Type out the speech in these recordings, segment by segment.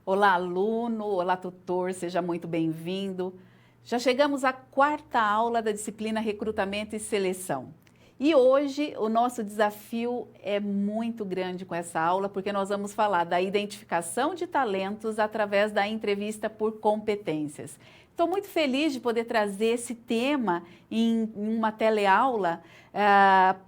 Olá, aluno, olá, tutor, seja muito bem-vindo. Já chegamos à quarta aula da disciplina Recrutamento e Seleção. E hoje o nosso desafio é muito grande com essa aula, porque nós vamos falar da identificação de talentos através da entrevista por competências. Estou muito feliz de poder trazer esse tema em uma teleaula,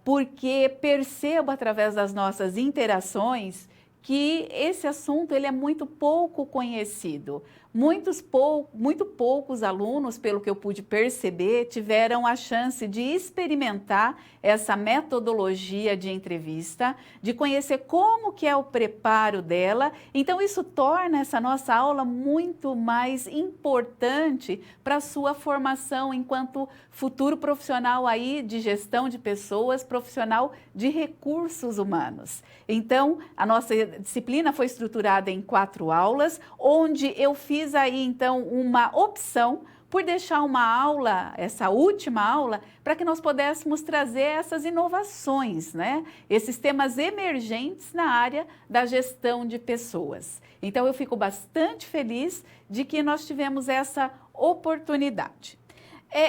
porque percebo através das nossas interações que esse assunto ele é muito pouco conhecido. Muito poucos alunos, pelo que eu pude perceber, tiveram a chance de experimentar essa metodologia de entrevista, de conhecer como que é o preparo dela. Então, isso torna essa nossa aula muito mais importante para a sua formação enquanto futuro profissional aí de gestão de pessoas, profissional de recursos humanos. Então, a nossa disciplina foi estruturada em 4 aulas, onde eu fiz aí então uma opção por deixar uma aula, essa última aula, para que nós pudéssemos trazer essas inovações, né? Esses temas emergentes na área da gestão de pessoas. Então, eu fico bastante feliz de que nós tivemos essa oportunidade.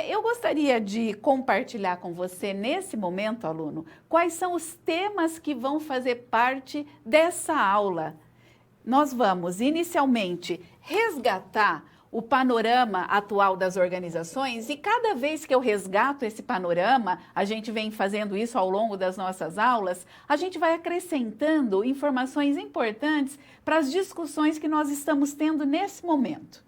Eu gostaria de compartilhar com você, nesse momento, aluno, quais são os temas que vão fazer parte dessa aula. Nós vamos, inicialmente, resgatar o panorama atual das organizações e cada vez que eu resgato esse panorama, a gente vem fazendo isso ao longo das nossas aulas, a gente vai acrescentando informações importantes para as discussões que nós estamos tendo nesse momento.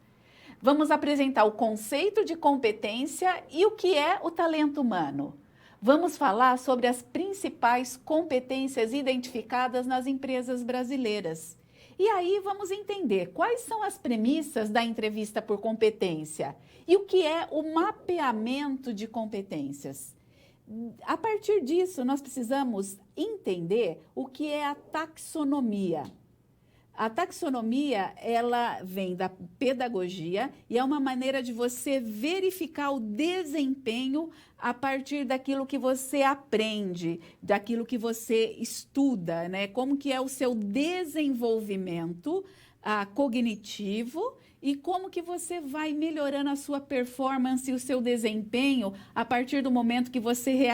Vamos apresentar o conceito de competência e o que é o talento humano. Vamos falar sobre as principais competências identificadas nas empresas brasileiras. E aí vamos entender quais são as premissas da entrevista por competência e o que é o mapeamento de competências. A partir disso, nós precisamos entender o que é a taxonomia. A taxonomia, ela vem da pedagogia e é uma maneira de você verificar o desempenho a partir daquilo que você aprende, daquilo que você estuda, né? Como que é o seu desenvolvimento cognitivo e como que você vai melhorando a sua performance e o seu desempenho a partir do momento que você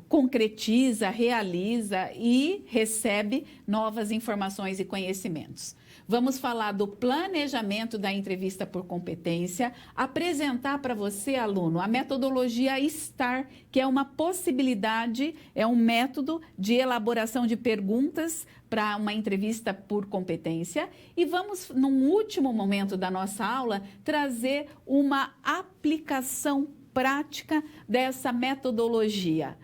concretiza, realiza e recebe novas informações e conhecimentos. Vamos falar do planejamento da entrevista por competência, apresentar para você, aluno, a metodologia STAR, que é uma possibilidade, é um método de elaboração de perguntas para uma entrevista por competência. E vamos, num último momento da nossa aula, trazer uma aplicação prática dessa metodologia.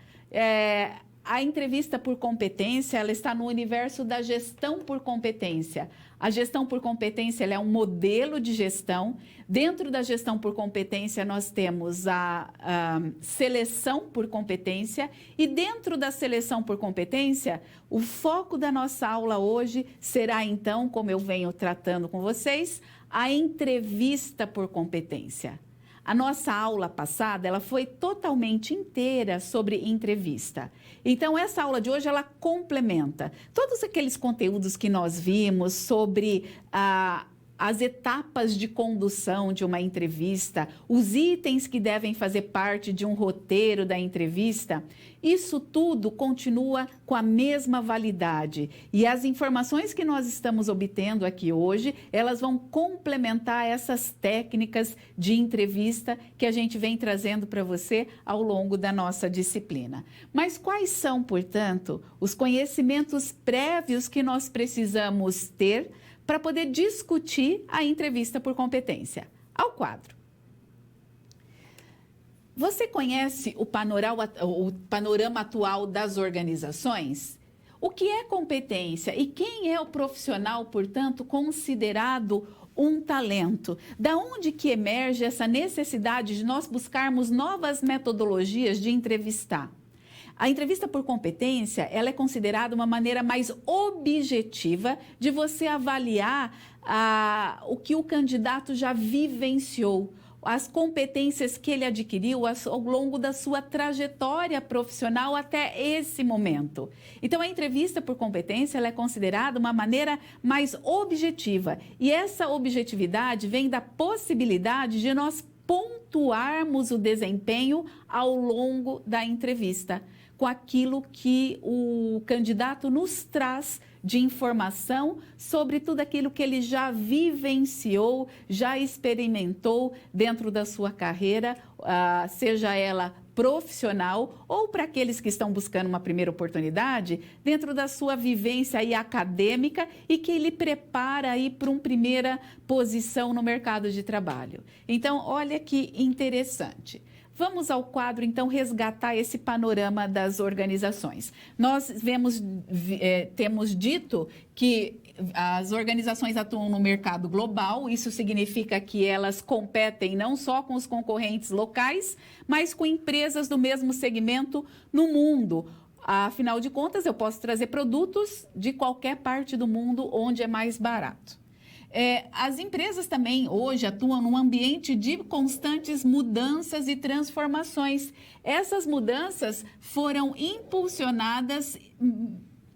A entrevista por competência, ela está no universo da gestão por competência. A gestão por competência, ela é um modelo de gestão. Dentro da gestão por competência, nós temos a seleção por competência. E dentro da seleção por competência, o foco da nossa aula hoje será, então, como eu venho tratando com vocês, a entrevista por competência. A nossa aula passada, ela foi totalmente inteira sobre entrevista. Então, essa aula de hoje, ela complementa todos aqueles conteúdos que nós vimos sobre as etapas de condução de uma entrevista, os itens que devem fazer parte de um roteiro da entrevista. Isso tudo continua com a mesma validade. E as informações que nós estamos obtendo aqui hoje, elas vão complementar essas técnicas de entrevista que a gente vem trazendo para você ao longo da nossa disciplina. Mas quais são, portanto, os conhecimentos prévios que nós precisamos ter para poder discutir a entrevista por competência? Ao quadro. Você conhece o panorama atual das organizações? O que é competência e quem é o profissional, portanto, considerado um talento? Da onde que emerge essa necessidade de nós buscarmos novas metodologias de entrevistar? A entrevista por competência, ela é considerada uma maneira mais objetiva de você avaliar o que o candidato já vivenciou. as competências que ele adquiriu ao longo da sua trajetória profissional até esse momento. Então, a entrevista por competência ela é considerada uma maneira mais objetiva. E essa objetividade vem da possibilidade de nós pontuarmos o desempenho ao longo da entrevista, com aquilo que o candidato nos traz de informação sobre tudo aquilo que ele já vivenciou, já experimentou dentro da sua carreira, seja ela profissional ou para aqueles que estão buscando uma primeira oportunidade, dentro da sua vivência aí acadêmica e que ele prepara aí para uma primeira posição no mercado de trabalho. Então, olha que interessante. Vamos ao quadro, então, resgatar esse panorama das organizações. Nós temos dito que as organizações atuam no mercado global, isso significa que elas competem não só com os concorrentes locais, mas com empresas do mesmo segmento no mundo. Afinal de contas, eu posso trazer produtos de qualquer parte do mundo onde é mais barato. As empresas também hoje atuam num ambiente de constantes mudanças e transformações. Essas mudanças foram impulsionadas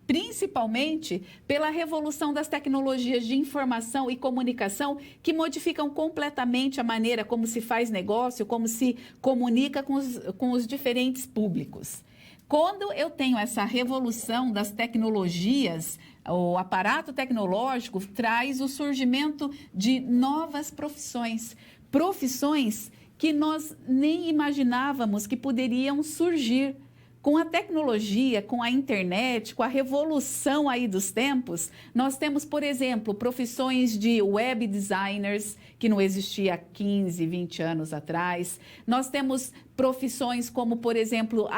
principalmente pela revolução das tecnologias de informação e comunicação que modificam completamente a maneira como se faz negócio, como se comunica com os diferentes públicos. Quando eu tenho essa revolução das tecnologias, o aparato tecnológico traz o surgimento de novas profissões, profissões que nós nem imaginávamos que poderiam surgir. Com a tecnologia, com a internet, com a revolução aí dos tempos, nós temos, por exemplo, profissões de web designers, que não existia há 15, 20 anos atrás. Nós temos profissões como, por exemplo,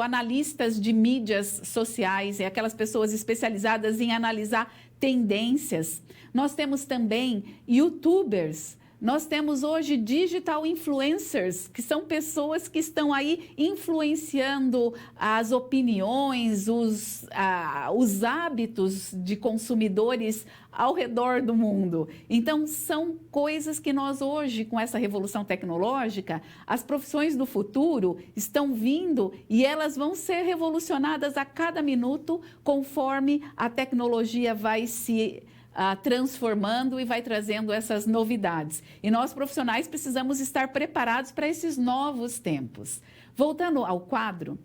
analistas de mídias sociais, aquelas pessoas especializadas em analisar tendências. Nós temos também YouTubers. Nós temos hoje digital influencers, que são pessoas que estão aí influenciando as opiniões, os hábitos de consumidores ao redor do mundo. Então, são coisas que nós hoje, com essa revolução tecnológica, as profissões do futuro estão vindo e elas vão ser revolucionadas a cada minuto, conforme a tecnologia vai se transformando e vai trazendo essas novidades. E nós, profissionais, precisamos estar preparados para esses novos tempos. Voltando ao quadro,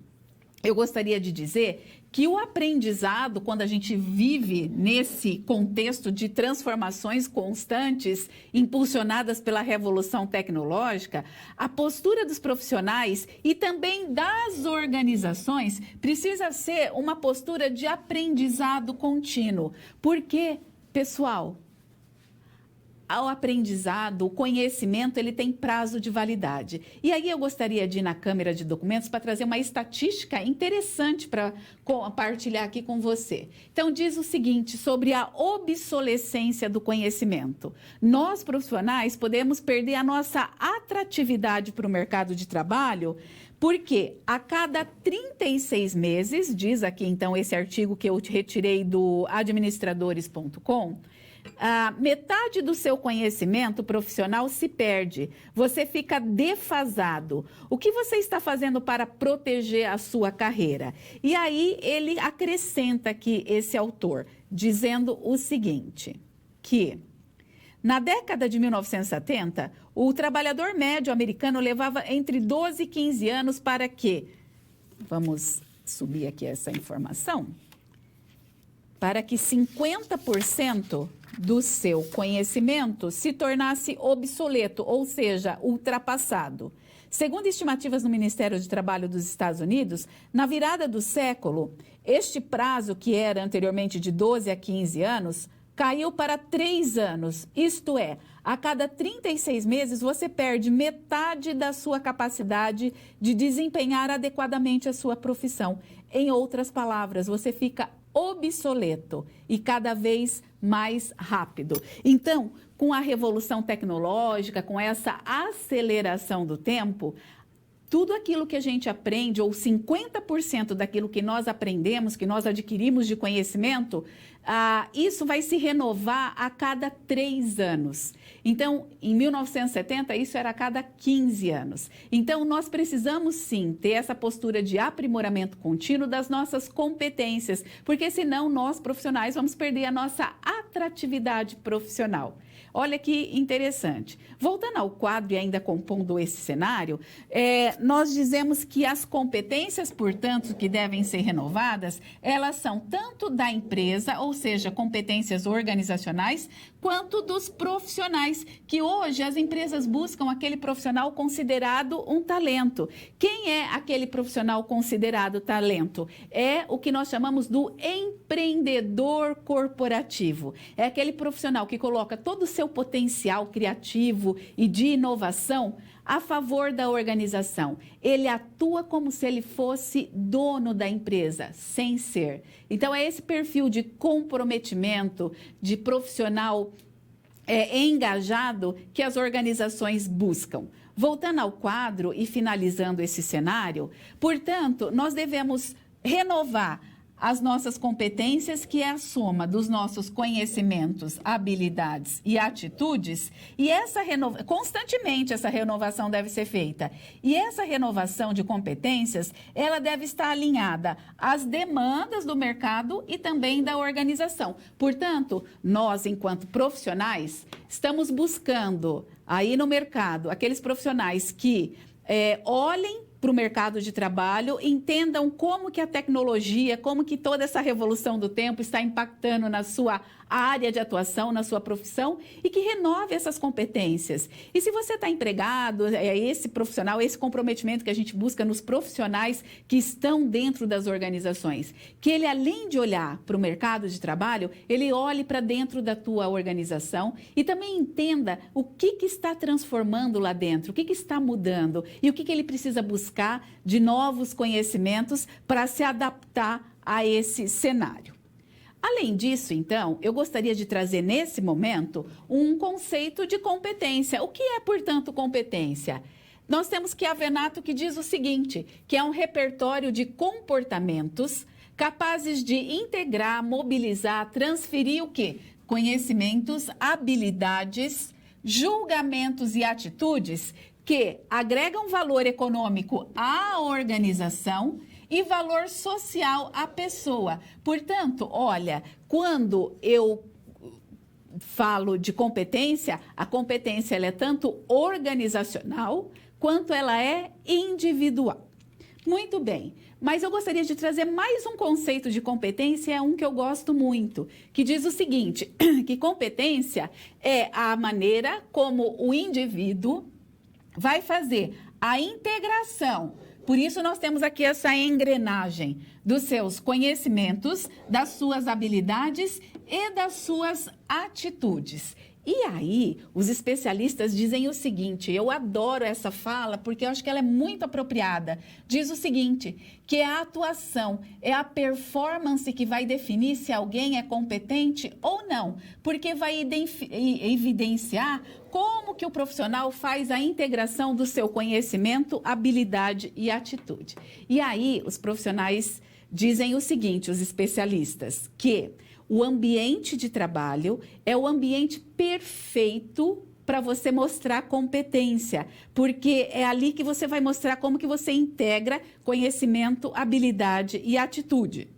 eu gostaria de dizer que o aprendizado, quando a gente vive nesse contexto de transformações constantes, impulsionadas pela revolução tecnológica, a postura dos profissionais e também das organizações precisa ser uma postura de aprendizado contínuo. Porque pessoal, ao aprendizado, o conhecimento, ele tem prazo de validade. E aí eu gostaria de ir na câmera de documentos para trazer uma estatística interessante para compartilhar aqui com você. Então, diz o seguinte sobre a obsolescência do conhecimento. Nós, profissionais, podemos perder a nossa atratividade para o mercado de trabalho, porque a cada 36 meses, diz aqui então esse artigo que eu retirei do administradores.com, metade do seu conhecimento profissional se perde, você fica defasado. O que você está fazendo para proteger a sua carreira? E aí ele acrescenta aqui esse autor, dizendo o seguinte, que na década de 1970, o trabalhador médio americano levava entre 12 e 15 anos para que, vamos subir aqui essa informação, para que 50% do seu conhecimento se tornasse obsoleto, ou seja, ultrapassado. Segundo estimativas do Ministério do Trabalho dos Estados Unidos, na virada do século, este prazo, que era anteriormente de 12 a 15 anos, caiu para 3 anos, isto é, a cada 36 meses você perde metade da sua capacidade de desempenhar adequadamente a sua profissão. Em outras palavras, você fica obsoleto e cada vez mais rápido. Então, com a revolução tecnológica, com essa aceleração do tempo, tudo aquilo que a gente aprende, ou 50% daquilo que nós aprendemos, que nós adquirimos de conhecimento, isso vai se renovar a cada 3 anos. Então, em 1970, isso era a cada 15 anos. Então, nós precisamos sim ter essa postura de aprimoramento contínuo das nossas competências, porque senão nós, profissionais, vamos perder a nossa atratividade profissional. Olha que interessante. Voltando ao quadro e ainda compondo esse cenário, nós dizemos que as competências, portanto, que devem ser renovadas, elas são tanto da empresa, ou seja, competências organizacionais, quanto dos profissionais, que hoje as empresas buscam aquele profissional considerado um talento. Quem é aquele profissional considerado talento? É o que nós chamamos do empreendedor corporativo. É aquele profissional que coloca todo o seu potencial criativo e de inovação a favor da organização. Ele atua como se ele fosse dono da empresa, sem ser. Então, é esse perfil de comprometimento, de profissional engajado que as organizações buscam. Voltando ao quadro e finalizando esse cenário, portanto, nós devemos renovar as nossas competências, que é a soma dos nossos conhecimentos, habilidades e atitudes, e constantemente essa renovação deve ser feita. E essa renovação de competências, ela deve estar alinhada às demandas do mercado e também da organização. Portanto, nós, enquanto profissionais, estamos buscando aí no mercado aqueles profissionais que olhem para o mercado de trabalho, entendam como que a tecnologia, como que toda essa revolução do tempo está impactando na sua área de atuação, na sua profissão, e que renove essas competências. E se você está empregado, esse profissional, esse comprometimento que a gente busca nos profissionais que estão dentro das organizações, que ele, além de olhar para o mercado de trabalho, ele olhe para dentro da tua organização e também entenda o que está transformando lá dentro, o que está mudando e o que ele precisa buscar de novos conhecimentos para se adaptar a esse cenário. Além disso, então, eu gostaria de trazer nesse momento um conceito de competência. O que é, portanto, competência? Nós temos Chiavenato que diz o seguinte, que é um repertório de comportamentos capazes de integrar, mobilizar, transferir o quê? Conhecimentos, habilidades, julgamentos e atitudes que agregam valor econômico à organização e valor social à pessoa. Portanto, olha, quando eu falo de competência, a competência ela é tanto organizacional quanto ela é individual. Muito bem, mas eu gostaria de trazer mais um conceito de competência, é um que eu gosto muito, que diz o seguinte, que competência é a maneira como o indivíduo vai fazer a integração. Por isso, nós temos aqui essa engrenagem dos seus conhecimentos, das suas habilidades e das suas atitudes. E aí, os especialistas dizem o seguinte, eu adoro essa fala porque eu acho que ela é muito apropriada. Diz o seguinte, que a atuação é a performance que vai definir se alguém é competente ou não, porque vai evidenciar como que o profissional faz a integração do seu conhecimento, habilidade e atitude. E aí, os profissionais dizem o seguinte, os especialistas, que o ambiente de trabalho é o ambiente perfeito para você mostrar competência, porque é ali que você vai mostrar como que você integra conhecimento, habilidade e atitude.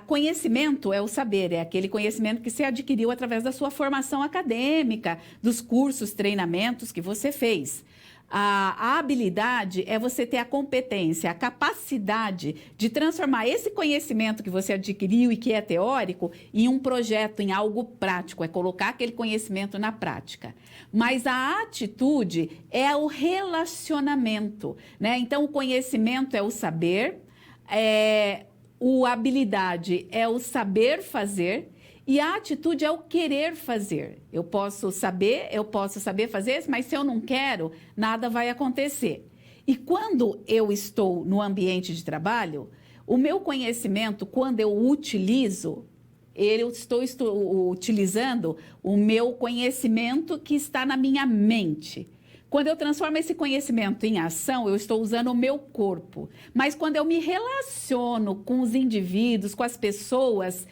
Conhecimento é o saber, é aquele conhecimento que você adquiriu através da sua formação acadêmica, dos cursos, treinamentos que você fez. A habilidade é você ter a competência, a capacidade de transformar esse conhecimento que você adquiriu e que é teórico em um projeto, em algo prático, é colocar aquele conhecimento na prática. Mas a atitude é o relacionamento, né? Então, o conhecimento é o saber, a habilidade é o saber fazer, e a atitude é o querer fazer. Eu posso saber fazer, mas se eu não quero, nada vai acontecer. E quando eu estou no ambiente de trabalho, o meu conhecimento, quando eu utilizo, eu estou utilizando o meu conhecimento que está na minha mente. Quando eu transformo esse conhecimento em ação, eu estou usando o meu corpo. Mas quando eu me relaciono com os indivíduos, com as pessoas,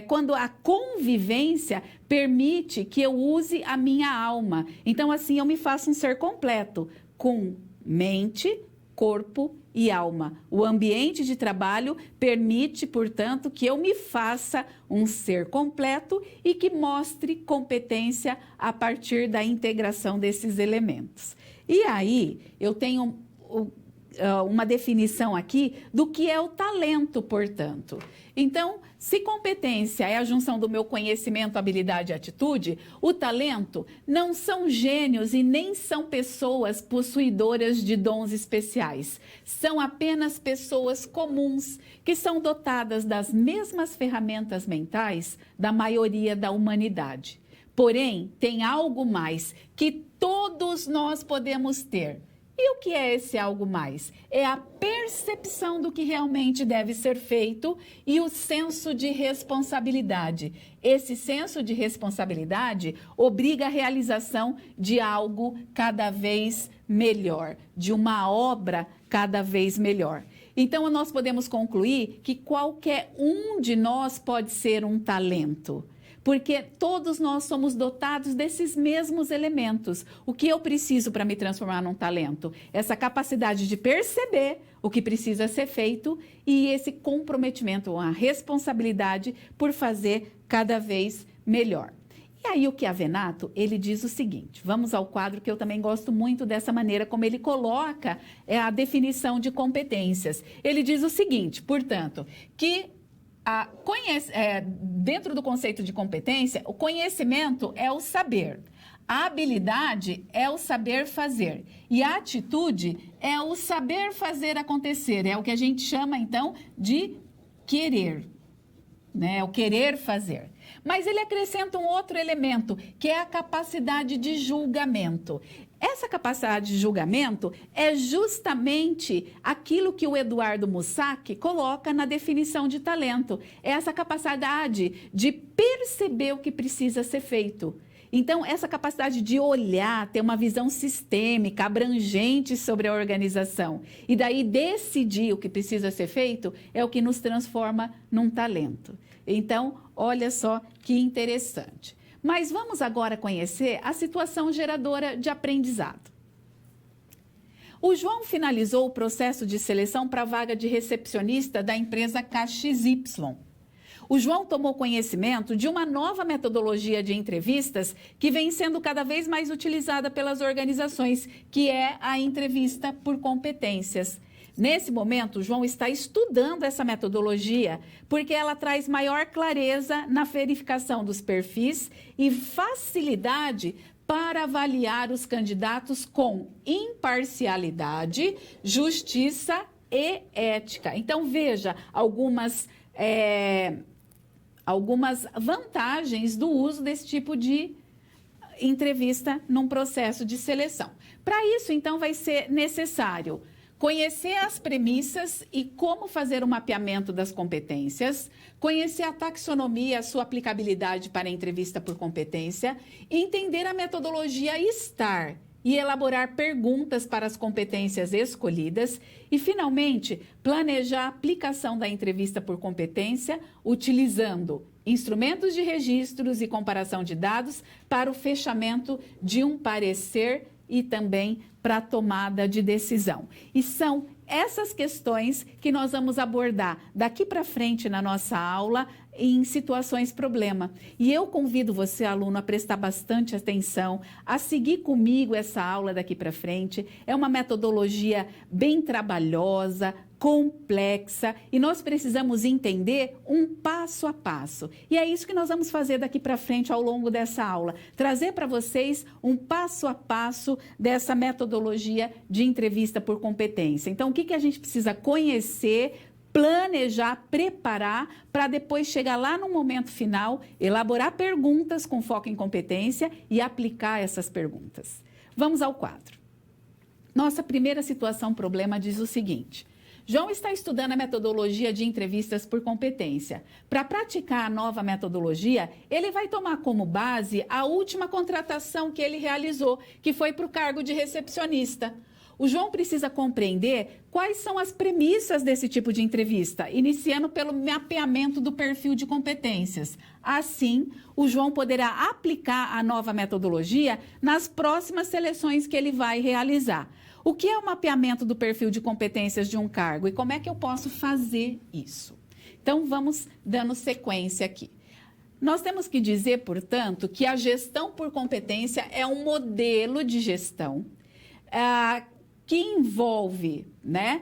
quando a convivência permite que eu use a minha alma. Então, assim, eu me faço um ser completo, com mente, corpo e alma. O ambiente de trabalho permite, portanto, que eu me faça um ser completo e que mostre competência a partir da integração desses elementos. E aí, eu tenho uma definição aqui do que é o talento, portanto. Então, se competência é a junção do meu conhecimento, habilidade e atitude, o talento não são gênios e nem são pessoas possuidoras de dons especiais. São apenas pessoas comuns que são dotadas das mesmas ferramentas mentais da maioria da humanidade. Porém, tem algo mais que todos nós podemos ter. E o que é esse algo mais? É a percepção do que realmente deve ser feito e o senso de responsabilidade. Esse senso de responsabilidade obriga a realização de algo cada vez melhor, de uma obra cada vez melhor. Então, nós podemos concluir que qualquer um de nós pode ser um talento. Porque todos nós somos dotados desses mesmos elementos. O que eu preciso para me transformar num talento? Essa capacidade de perceber o que precisa ser feito e esse comprometimento, a responsabilidade por fazer cada vez melhor. E aí o Chiavenato, ele diz o seguinte, vamos ao quadro que eu também gosto muito dessa maneira como ele coloca a definição de competências. Ele diz o seguinte, portanto, que dentro do conceito de competência, o conhecimento é o saber, a habilidade é o saber fazer e a atitude é o saber fazer acontecer, é o que a gente chama então de querer, né? O querer fazer. Mas ele acrescenta um outro elemento, que é a capacidade de julgamento. Essa capacidade de julgamento é justamente aquilo que o Eduardo Mussac coloca na definição de talento. É essa capacidade de perceber o que precisa ser feito. Então, essa capacidade de olhar, ter uma visão sistêmica, abrangente sobre a organização e daí decidir o que precisa ser feito é o que nos transforma num talento. Então, olha só que interessante. Mas vamos agora conhecer a situação geradora de aprendizado. O João finalizou o processo de seleção para a vaga de recepcionista da empresa KXY. O João tomou conhecimento de uma nova metodologia de entrevistas que vem sendo cada vez mais utilizada pelas organizações, que é a entrevista por competências. Nesse momento, o João está estudando essa metodologia porque ela traz maior clareza na verificação dos perfis e facilidade para avaliar os candidatos com imparcialidade, justiça e ética. Então, veja algumas vantagens do uso desse tipo de entrevista num processo de seleção. Para isso, então, vai ser necessário conhecer as premissas e como fazer o mapeamento das competências, conhecer a taxonomia, a sua aplicabilidade para a entrevista por competência, entender a metodologia STAR e elaborar perguntas para as competências escolhidas e, finalmente, planejar a aplicação da entrevista por competência utilizando instrumentos de registros e comparação de dados para o fechamento de um parecer e também para a tomada de decisão. E são essas questões que nós vamos abordar daqui para frente na nossa aula em situações problema. E eu convido você, aluno, a prestar bastante atenção, a seguir comigo essa aula daqui para frente. É uma metodologia bem trabalhosa, complexa, e nós precisamos entender um passo a passo. E é isso que nós vamos fazer daqui para frente ao longo dessa aula, trazer para vocês um passo a passo dessa metodologia de entrevista por competência. Então, o que a gente precisa conhecer, planejar, preparar, para depois chegar lá no momento final, elaborar perguntas com foco em competência e aplicar essas perguntas. Vamos ao quadro. Nossa primeira situação problema diz o seguinte: João está estudando a metodologia de entrevistas por competência. Para praticar a nova metodologia, ele vai tomar como base a última contratação que ele realizou, que foi para o cargo de recepcionista. O João precisa compreender quais são as premissas desse tipo de entrevista, iniciando pelo mapeamento do perfil de competências. Assim, o João poderá aplicar a nova metodologia nas próximas seleções que ele vai realizar. O que é o mapeamento do perfil de competências de um cargo e como é que eu posso fazer isso? Então, vamos dando sequência aqui. Nós temos que dizer, portanto, que a gestão por competência é um modelo de gestão que envolve, né?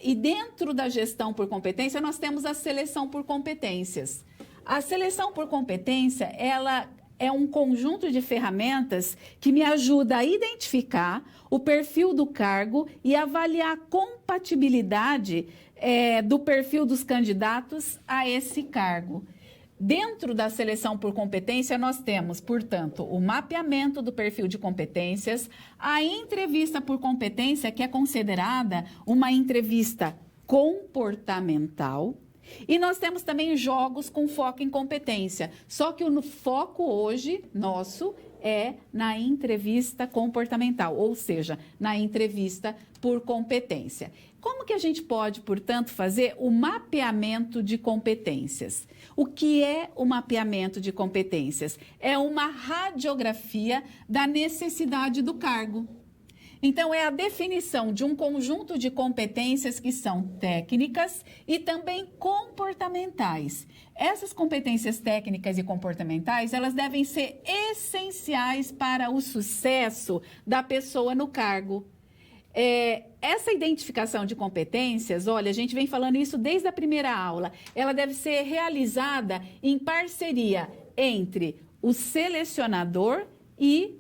E dentro da gestão por competência, nós temos a seleção por competências. A seleção por competência, ela é um conjunto de ferramentas que me ajuda a identificar o perfil do cargo e avaliar a compatibilidade do perfil dos candidatos a esse cargo. Dentro da seleção por competência, nós temos, portanto, o mapeamento do perfil de competências, a entrevista por competência, que é considerada uma entrevista comportamental, e nós temos também jogos com foco em competência, só que o foco hoje nosso é na entrevista comportamental, ou seja, na entrevista por competência. Como que a gente pode, portanto, fazer o mapeamento de competências? O que é o mapeamento de competências? É uma radiografia da necessidade do cargo. Então, é a definição de um conjunto de competências que são técnicas e também comportamentais. Essas competências técnicas e comportamentais, elas devem ser essenciais para o sucesso da pessoa no cargo. Essa identificação de competências, olha, a gente vem falando isso desde a primeira aula, ela deve ser realizada em parceria entre o selecionador e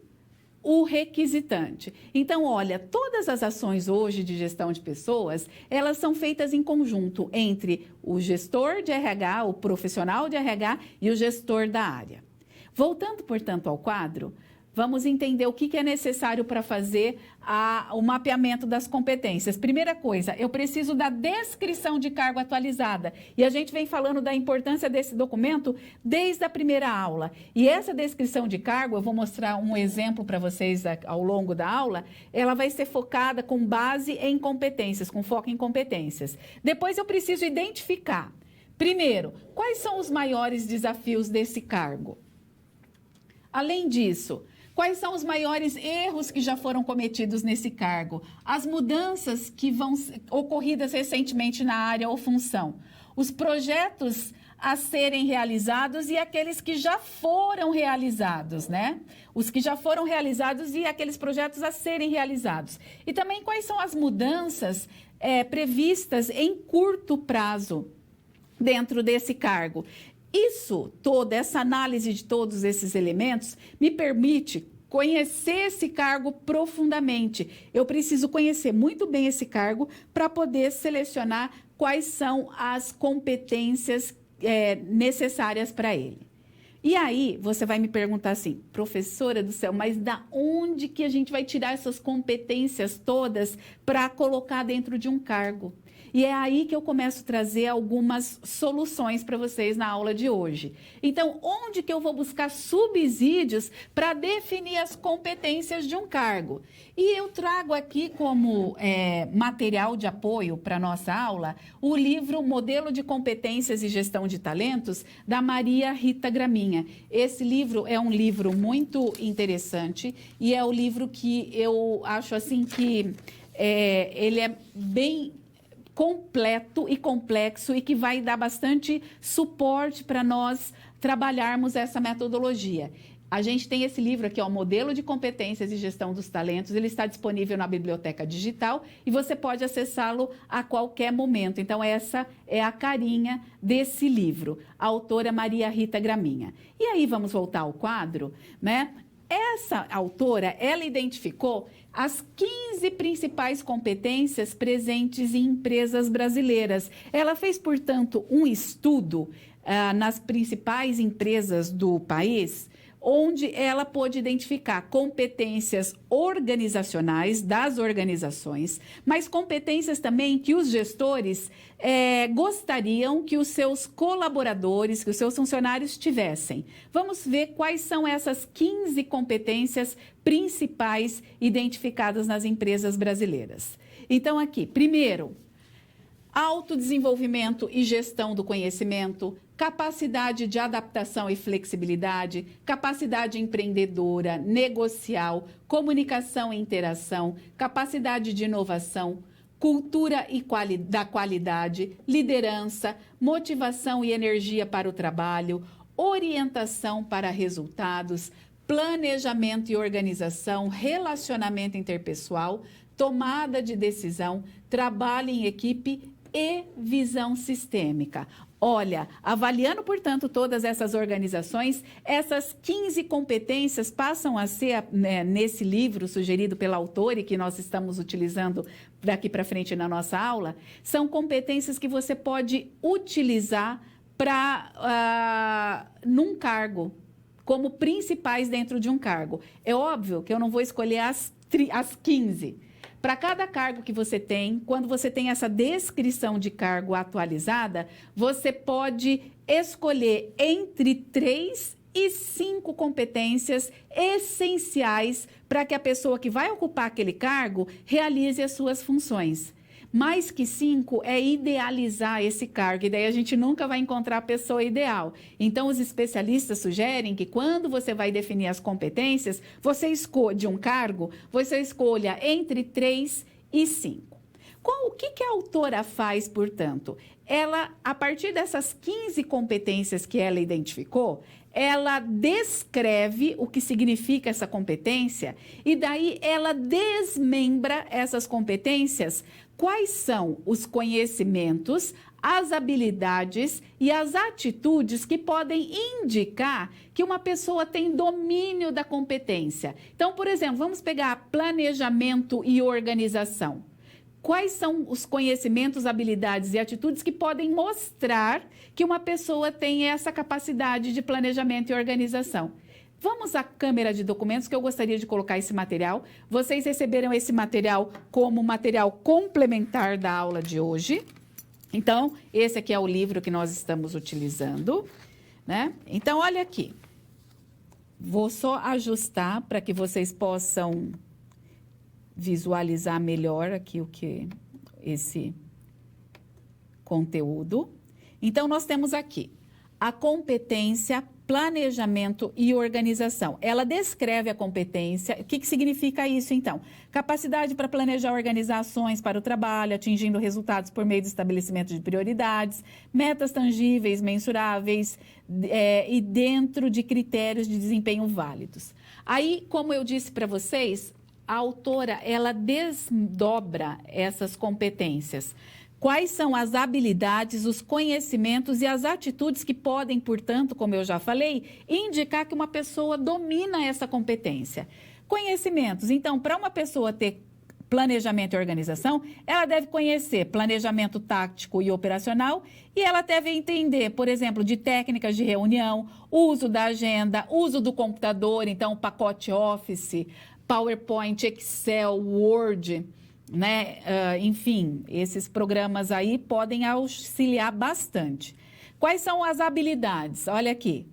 o requisitante. Então, olha, todas as ações hoje de gestão de pessoas, elas são feitas em conjunto entre o gestor de RH, o profissional de RH e o gestor da área. Voltando, portanto, ao quadro, vamos entender o que é necessário para fazer o mapeamento das competências. Primeira coisa, eu preciso da descrição de cargo atualizada. E a gente vem falando da importância desse documento desde a primeira aula. E essa descrição de cargo, eu vou mostrar um exemplo para vocês ao longo da aula, ela vai ser focada com base em competências, com foco em competências. Depois eu preciso identificar, primeiro, quais são os maiores desafios desse cargo? Além disso, quais são os maiores erros que já foram cometidos nesse cargo? As mudanças que vão ocorridas recentemente na área ou função? Os projetos a serem realizados e aqueles que já foram realizados, né? Os que já foram realizados e aqueles projetos a serem realizados. E também quais são as mudanças previstas em curto prazo dentro desse cargo? Toda essa análise de todos esses elementos me permite conhecer esse cargo profundamente. Eu preciso conhecer muito bem esse cargo para poder selecionar quais são as competências necessárias para ele. E aí, você vai me perguntar assim, professora do céu, mas da onde que a gente vai tirar essas competências todas para colocar dentro de um cargo? E é aí que eu começo a trazer algumas soluções para vocês na aula de hoje. Então, onde que eu vou buscar subsídios para definir as competências de um cargo? E eu trago aqui como material de apoio para a nossa aula o livro Modelo de Competências e Gestão de Talentos, da Maria Rita Graminha. Esse livro é um livro muito interessante e é o livro que eu acho assim que ele é bem completo e complexo e que vai dar bastante suporte para nós trabalharmos essa metodologia. A gente tem esse livro aqui, ó, Modelo de Competências e Gestão dos Talentos. Ele está disponível na biblioteca digital e você pode acessá-lo a qualquer momento. Então, essa é a carinha desse livro, a autora Maria Rita Graminha. E aí, vamos voltar ao quadro, né? Essa autora, ela identificou as 15 principais competências presentes em empresas brasileiras. Ela fez, portanto, um estudo nas principais empresas do país, onde ela pôde identificar competências organizacionais das organizações, mas competências também que os gestores gostariam que os seus colaboradores, que os seus funcionários tivessem. Vamos ver quais são essas 15 competências principais identificadas nas empresas brasileiras. Então, aqui, primeiro, autodesenvolvimento e gestão do conhecimento, capacidade de adaptação e flexibilidade, capacidade empreendedora, negocial, comunicação e interação, capacidade de inovação, cultura e da qualidade, liderança, motivação e energia para o trabalho, orientação para resultados, planejamento e organização, relacionamento interpessoal, tomada de decisão, trabalho em equipe e visão sistêmica. Olha, avaliando, portanto, todas essas organizações, essas 15 competências passam a ser, nesse livro sugerido pela autora e que nós estamos utilizando daqui para frente na nossa aula, são competências que você pode utilizar num cargo, como principais dentro de um cargo. É óbvio que eu não vou escolher as 15. Para cada cargo que você tem, quando você tem essa descrição de cargo atualizada, você pode escolher entre 3 e 5 competências essenciais para que a pessoa que vai ocupar aquele cargo realize as suas funções. Mais que 5 é idealizar esse cargo, e daí a gente nunca vai encontrar a pessoa ideal. Então, os especialistas sugerem que quando você vai definir as competências, de um cargo, você escolha entre 3 e 5. O que a autora faz, portanto? Ela, a partir dessas 15 competências que ela identificou, ela descreve o que significa essa competência e daí ela desmembra essas competências. Quais são os conhecimentos, as habilidades e as atitudes que podem indicar que uma pessoa tem domínio da competência? Então, por exemplo, vamos pegar planejamento e organização. Quais são os conhecimentos, habilidades e atitudes que podem mostrar que uma pessoa tem essa capacidade de planejamento e organização? Vamos à câmera de documentos, que eu gostaria de colocar esse material. Vocês receberam esse material como material complementar da aula de hoje. Então, esse aqui é o livro que nós estamos utilizando, né? Então, olha aqui. Vou só ajustar para que vocês possam visualizar melhor aqui esse conteúdo. Então, nós temos aqui a competência, planejamento e organização. Ela descreve a competência. O que significa isso, então? Capacidade para planejar organizações para o trabalho, atingindo resultados por meio do estabelecimento de prioridades, metas tangíveis, mensuráveis e dentro de critérios de desempenho válidos. Aí, como eu disse para vocês, a autora, ela desdobra essas competências. Quais são as habilidades, os conhecimentos e as atitudes que podem, portanto, como eu já falei, indicar que uma pessoa domina essa competência? Conhecimentos. Então, para uma pessoa ter planejamento e organização, ela deve conhecer planejamento tático e operacional e ela deve entender, por exemplo, de técnicas de reunião, uso da agenda, uso do computador, então, pacote Office, PowerPoint, Excel, Word, né? Enfim, esses programas aí podem auxiliar bastante. Quais são as habilidades? Olha aqui.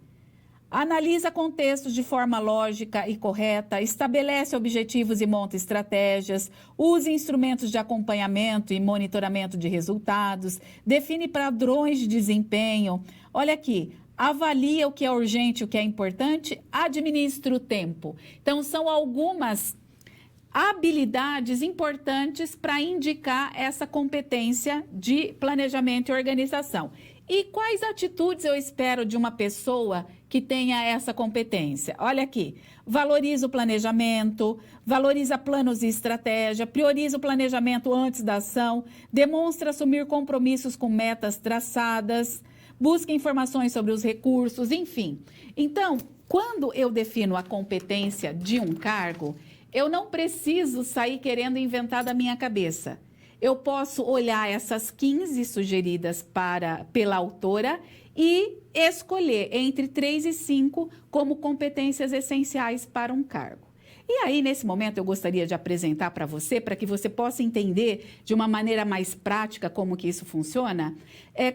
Analisa contextos de forma lógica e correta, estabelece objetivos e monta estratégias, usa instrumentos de acompanhamento e monitoramento de resultados, define padrões de desempenho. Olha aqui. Avalia o que é urgente, o que é importante, administra o tempo. Então, são algumas habilidades importantes para indicar essa competência de planejamento e organização. E quais atitudes eu espero de uma pessoa que tenha essa competência? Olha aqui, valoriza o planejamento, valoriza planos e estratégia, prioriza o planejamento antes da ação, demonstra assumir compromissos com metas traçadas, busca informações sobre os recursos, enfim. Então, quando eu defino a competência de um cargo, eu não preciso sair querendo inventar da minha cabeça. Eu posso olhar essas 15 sugeridas pela autora e escolher entre 3 e 5 como competências essenciais para um cargo. E aí, nesse momento, eu gostaria de apresentar para você, para que você possa entender de uma maneira mais prática como que isso funciona,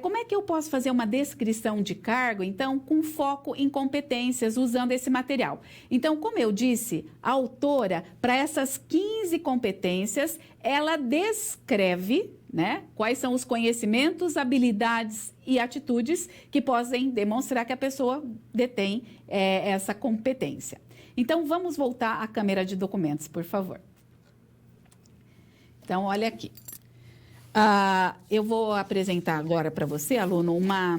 como é que eu posso fazer uma descrição de cargo, então, com foco em competências, usando esse material. Então, como eu disse, a autora, para essas 15 competências, ela descreve, né, quais são os conhecimentos, habilidades e atitudes que podem demonstrar que a pessoa detém essa competência. Então, vamos voltar à câmera de documentos, por favor. Então, olha aqui. Eu vou apresentar agora para você, aluno, uma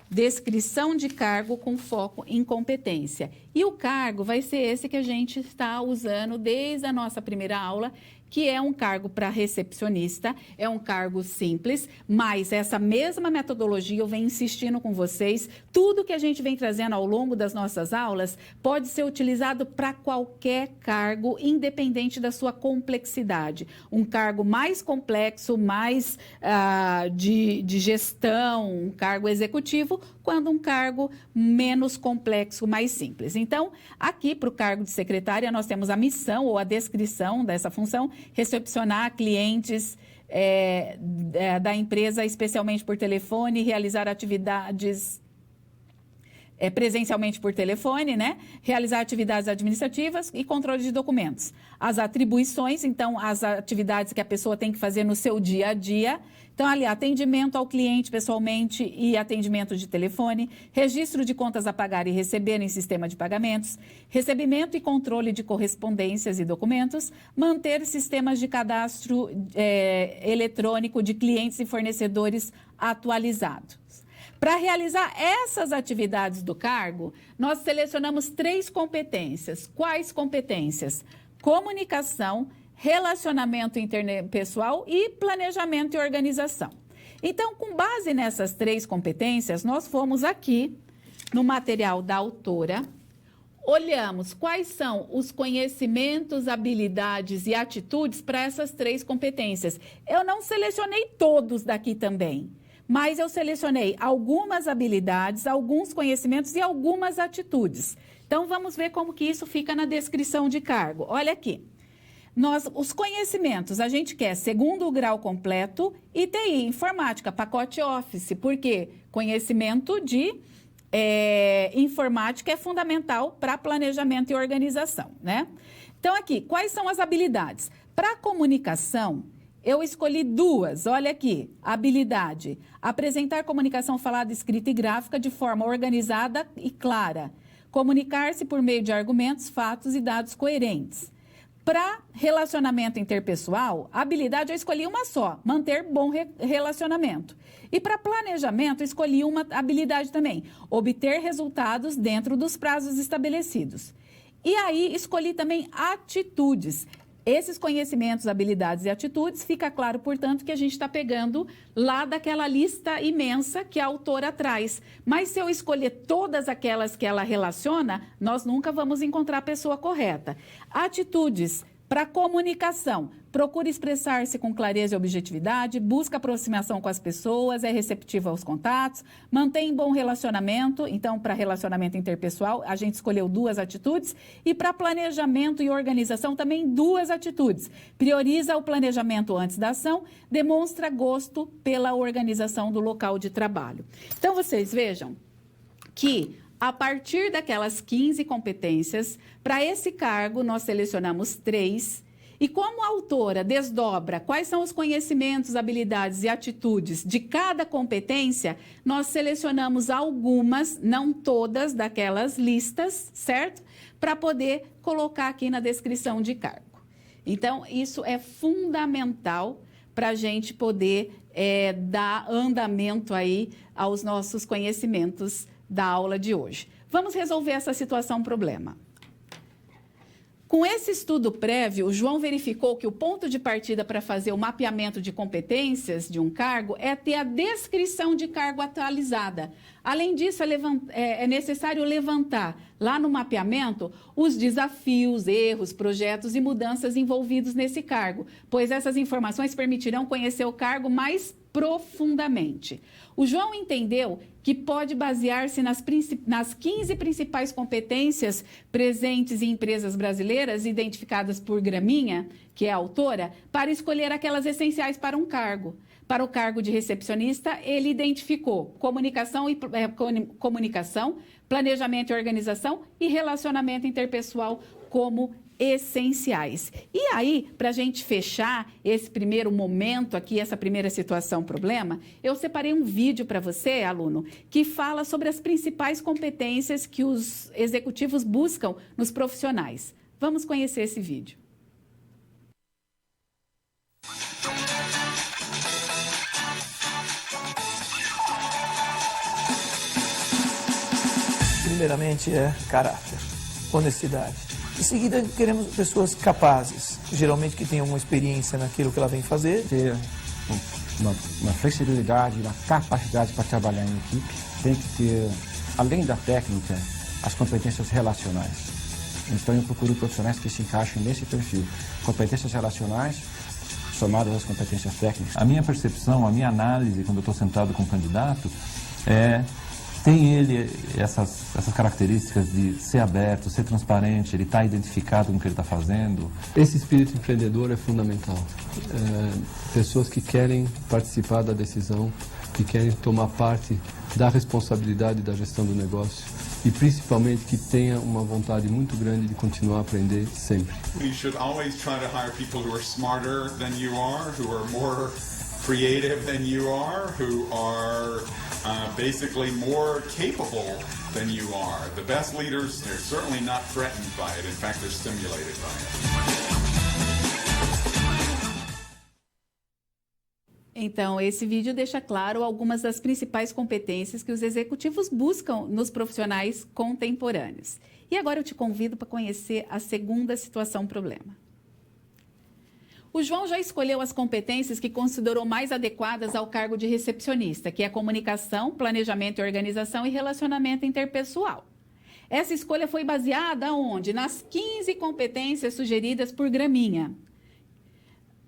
descrição de cargo com foco em competência. E o cargo vai ser esse que a gente está usando desde a nossa primeira aula, que é um cargo para recepcionista, é um cargo simples, mas essa mesma metodologia eu venho insistindo com vocês, tudo que a gente vem trazendo ao longo das nossas aulas pode ser utilizado para qualquer cargo, independente da sua complexidade. Um cargo mais complexo, mais de gestão, um cargo executivo, quando um cargo menos complexo, mais simples. Então, aqui para o cargo de secretária, nós temos a missão ou a descrição dessa função, recepcionar clientes da empresa, especialmente por telefone, realizar atividades presencialmente por telefone, né? Realizar atividades administrativas e controle de documentos. As atribuições, então, as atividades que a pessoa tem que fazer no seu dia a dia. Então, ali, atendimento ao cliente pessoalmente e atendimento de telefone, registro de contas a pagar e receber em sistema de pagamentos, recebimento e controle de correspondências e documentos, manter sistemas de cadastro eletrônico de clientes e fornecedores atualizados. Para realizar essas atividades do cargo, nós selecionamos 3 competências. Quais competências? Comunicação, relacionamento interpessoal e planejamento e organização. Então, com base nessas 3 competências, nós fomos aqui no material da autora, olhamos quais são os conhecimentos, habilidades e atitudes para essas 3 competências. Eu não selecionei todos daqui também, mas eu selecionei algumas habilidades, alguns conhecimentos e algumas atitudes. Então, vamos ver como que isso fica na descrição de cargo. Olha aqui. Os conhecimentos, a gente quer segundo grau completo e TI, informática, pacote Office, porque conhecimento de informática é fundamental para planejamento e organização, né? Então, aqui, quais são as habilidades? Para comunicação, eu escolhi 2, olha aqui, habilidade, apresentar comunicação falada, escrita e gráfica de forma organizada e clara, comunicar-se por meio de argumentos, fatos e dados coerentes. Para relacionamento interpessoal, habilidade eu escolhi uma só, manter bom relacionamento. E para planejamento, eu escolhi uma habilidade também, obter resultados dentro dos prazos estabelecidos. E aí, escolhi também atitudes. Esses conhecimentos, habilidades e atitudes, fica claro, portanto, que a gente está pegando lá daquela lista imensa que a autora traz. Mas se eu escolher todas aquelas que ela relaciona, nós nunca vamos encontrar a pessoa correta. Atitudes para comunicação. Procura expressar-se com clareza e objetividade, busca aproximação com as pessoas, é receptiva aos contatos, mantém bom relacionamento. Então, para relacionamento interpessoal, a gente escolheu 2 atitudes. E para planejamento e organização, também 2 atitudes. Prioriza o planejamento antes da ação, demonstra gosto pela organização do local de trabalho. Então, vocês vejam que a partir daquelas 15 competências, para esse cargo nós selecionamos 3. E como a autora desdobra quais são os conhecimentos, habilidades e atitudes de cada competência, nós selecionamos algumas, não todas, daquelas listas, certo? Para poder colocar aqui na descrição de cargo. Então, isso é fundamental para a gente poder dar andamento aí aos nossos conhecimentos da aula de hoje. Vamos resolver essa situação problema. Com esse estudo prévio, o João verificou que o ponto de partida para fazer o mapeamento de competências de um cargo é ter a descrição de cargo atualizada. Além disso, é necessário levantar lá no mapeamento os desafios, erros, projetos e mudanças envolvidos nesse cargo, pois essas informações permitirão conhecer o cargo mais profundamente. O João entendeu que pode basear-se nas 15 principais competências presentes em empresas brasileiras, identificadas por Graminha, que é a autora, para escolher aquelas essenciais para um cargo. Para o cargo de recepcionista, ele identificou comunicação, planejamento e organização e relacionamento interpessoal como essenciais. E aí, para a gente fechar esse primeiro momento aqui, essa primeira situação, problema, eu separei um vídeo para você, aluno, que fala sobre as principais competências que os executivos buscam nos profissionais. Vamos conhecer esse vídeo. Primeiramente é caráter, honestidade. Em seguida, queremos pessoas capazes, geralmente que tenham uma experiência naquilo que ela vem fazer. Ter uma flexibilidade, uma capacidade para trabalhar em equipe. Tem que ter, além da técnica, as competências relacionais. Então eu procuro profissionais que se encaixem nesse perfil. Competências relacionais somadas às competências técnicas. A minha percepção, a minha análise, quando eu estou sentado com o candidato, tem ele essas características de ser aberto, ser transparente, ele está identificado com o que ele está fazendo. Esse espírito empreendedor é fundamental. Pessoas que querem participar da decisão, que querem tomar parte da responsabilidade da gestão do negócio e principalmente que tenha uma vontade muito grande de continuar a aprender sempre. You should always try to hire people who are smarter than you are, who are more creative than you are, who are basically more capable than you are. The best leaders, they're certainly not threatened by it. In fact, they're stimulated by it. Então, esse vídeo deixa claro algumas das principais competências que os executivos buscam nos profissionais contemporâneos. E agora eu te convido para conhecer a segunda situação-problema. O João já escolheu as competências que considerou mais adequadas ao cargo de recepcionista, que é comunicação, planejamento e organização e relacionamento interpessoal. Essa escolha foi baseada onde? Nas 15 competências sugeridas por Graminha.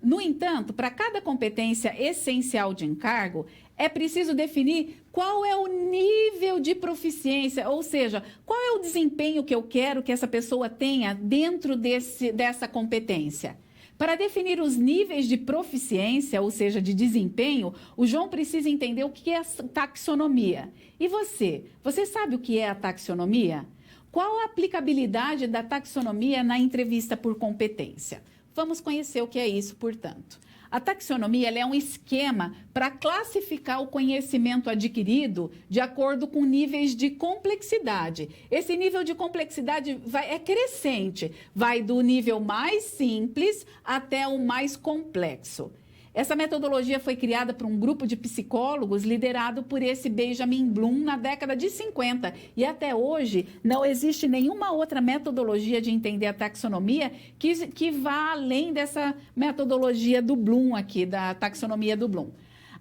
No entanto, para cada competência essencial de encargo, é preciso definir qual é o nível de proficiência, ou seja, qual é o desempenho que eu quero que essa pessoa tenha dentro dessa competência. Para definir os níveis de proficiência, ou seja, de desempenho, o João precisa entender o que é taxonomia. E você? Você sabe o que é a taxonomia? Qual a aplicabilidade da taxonomia na entrevista por competência? Vamos conhecer o que é isso, portanto. A taxonomia é um esquema para classificar o conhecimento adquirido de acordo com níveis de complexidade. Esse nível de complexidade é crescente, vai do nível mais simples até o mais complexo. Essa metodologia foi criada por um grupo de psicólogos liderado por esse Benjamin Bloom na década de 50. E até hoje não existe nenhuma outra metodologia de entender a taxonomia que vá além dessa metodologia do Bloom aqui, da taxonomia do Bloom.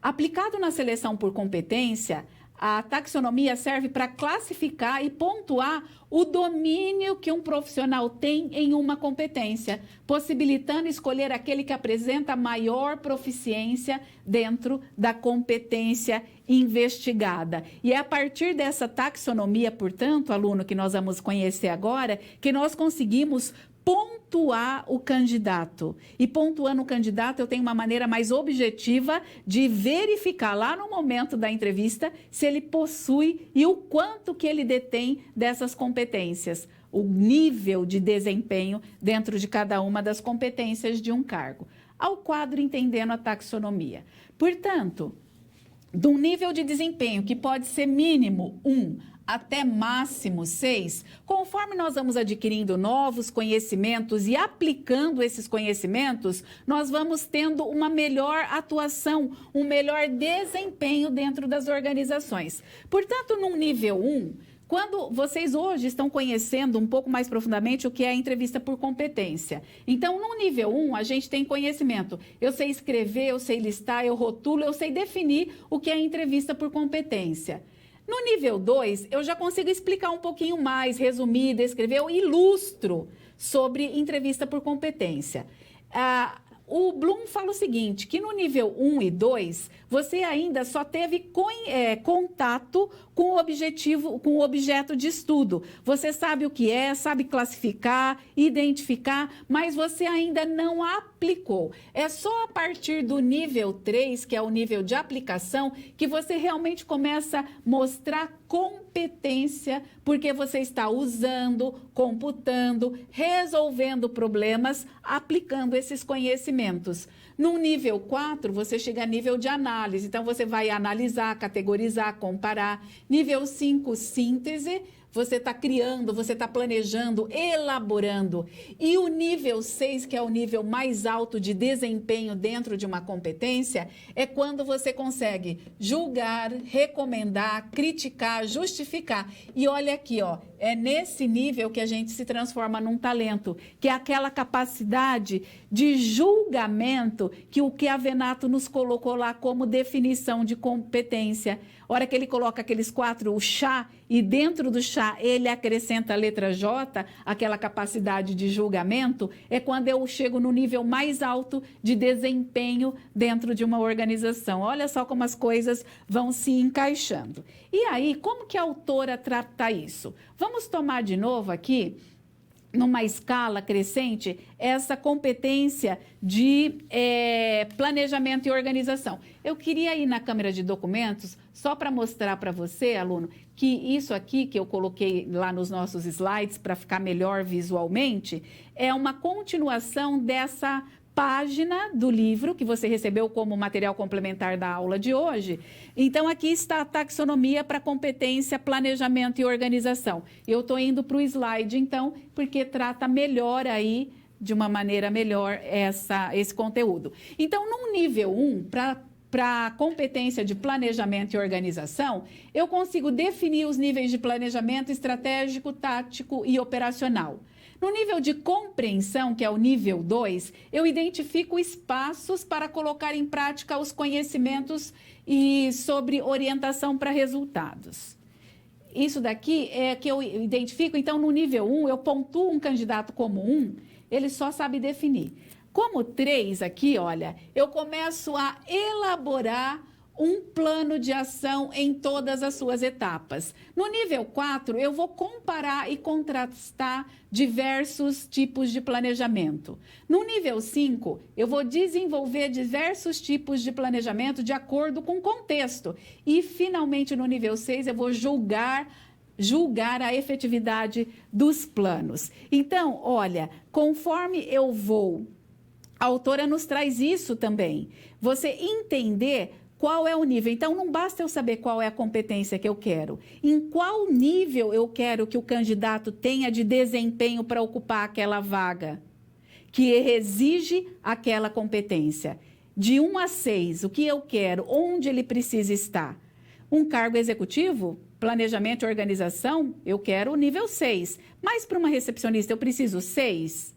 Aplicado na seleção por competência, a taxonomia serve para classificar e pontuar o domínio que um profissional tem em uma competência, possibilitando escolher aquele que apresenta maior proficiência dentro da competência investigada. E é a partir dessa taxonomia, portanto, aluno, que nós vamos conhecer agora, que nós conseguimos pontuar o candidato. E pontuando o candidato, eu tenho uma maneira mais objetiva de verificar lá no momento da entrevista se ele possui e o quanto que ele detém dessas competências, o nível de desempenho dentro de cada uma das competências de um cargo. Ao quadro Entendendo a Taxonomia. Portanto, de um nível de desempenho que pode ser mínimo 1 até máximo 6, conforme nós vamos adquirindo novos conhecimentos e aplicando esses conhecimentos, nós vamos tendo uma melhor atuação, um melhor desempenho dentro das organizações. Portanto, num nível 1, quando vocês hoje estão conhecendo um pouco mais profundamente o que é a entrevista por competência. Então, no nível 1, a gente tem conhecimento. Eu sei escrever, eu sei listar, eu rotulo, eu sei definir o que é a entrevista por competência. No nível 2, eu já consigo explicar um pouquinho mais, resumir, descrever, eu ilustro sobre entrevista por competência. o Bloom fala o seguinte, que no nível 1 e 2, você ainda só teve contato com o objeto de estudo. Você sabe o que é, sabe classificar, identificar, mas você ainda não aplicou. É só a partir do nível 3, que é o nível de aplicação, que você realmente começa a mostrar competência, porque você está usando, computando, resolvendo problemas, aplicando esses conhecimentos. No nível 4, você chega a nível de análise, então você vai analisar, categorizar, comparar. Nível 5, síntese, você está criando, você está planejando, elaborando. E o nível 6, que é o nível mais alto de desempenho dentro de uma competência, é quando você consegue julgar, recomendar, criticar, justificar. E olha aqui, ó, é nesse nível que a gente se transforma num talento, que é aquela capacidade de julgamento que o Chiavenato nos colocou lá como definição de competência. A hora que ele coloca aqueles 4, o chá, e dentro do chá ele acrescenta a letra J, aquela capacidade de julgamento, é quando eu chego no nível mais alto de desempenho dentro de uma organização. Olha só como as coisas vão se encaixando. E aí, como que a autora trata isso? Vamos tomar de novo aqui, numa escala crescente, essa competência de planejamento e organização. Eu queria ir na câmera de documentos só para mostrar para você, aluno, que isso aqui que eu coloquei lá nos nossos slides para ficar melhor visualmente, é uma continuação dessa página do livro que você recebeu como material complementar da aula de hoje. Então, aqui está a taxonomia para competência, planejamento e organização. Eu estou indo para o slide, então, porque trata melhor aí, de uma maneira melhor, esse conteúdo. Então, no nível 1, para competência de planejamento e organização, eu consigo definir os níveis de planejamento estratégico, tático e operacional. No nível de compreensão, que é o nível 2, eu identifico espaços para colocar em prática os conhecimentos e sobre orientação para resultados. Isso daqui é que eu identifico, então no nível 1, eu pontuo um candidato como 1, ele só sabe definir. Como 3 aqui, olha, eu começo a elaborar um plano de ação em todas as suas etapas. No nível 4, eu vou comparar e contrastar diversos tipos de planejamento. No nível 5, eu vou desenvolver diversos tipos de planejamento de acordo com o contexto. E, finalmente, no nível 6, eu vou julgar a efetividade dos planos. Então, olha, conforme eu vou, a autora nos traz isso também. Você entender qual é o nível. Então, não basta eu saber qual é a competência que eu quero. Em qual nível eu quero que o candidato tenha de desempenho para ocupar aquela vaga, que exige aquela competência. De 1 a 6, o que eu quero, onde ele precisa estar. Um cargo executivo, planejamento e organização, eu quero o nível 6. Mas para uma recepcionista eu preciso 6?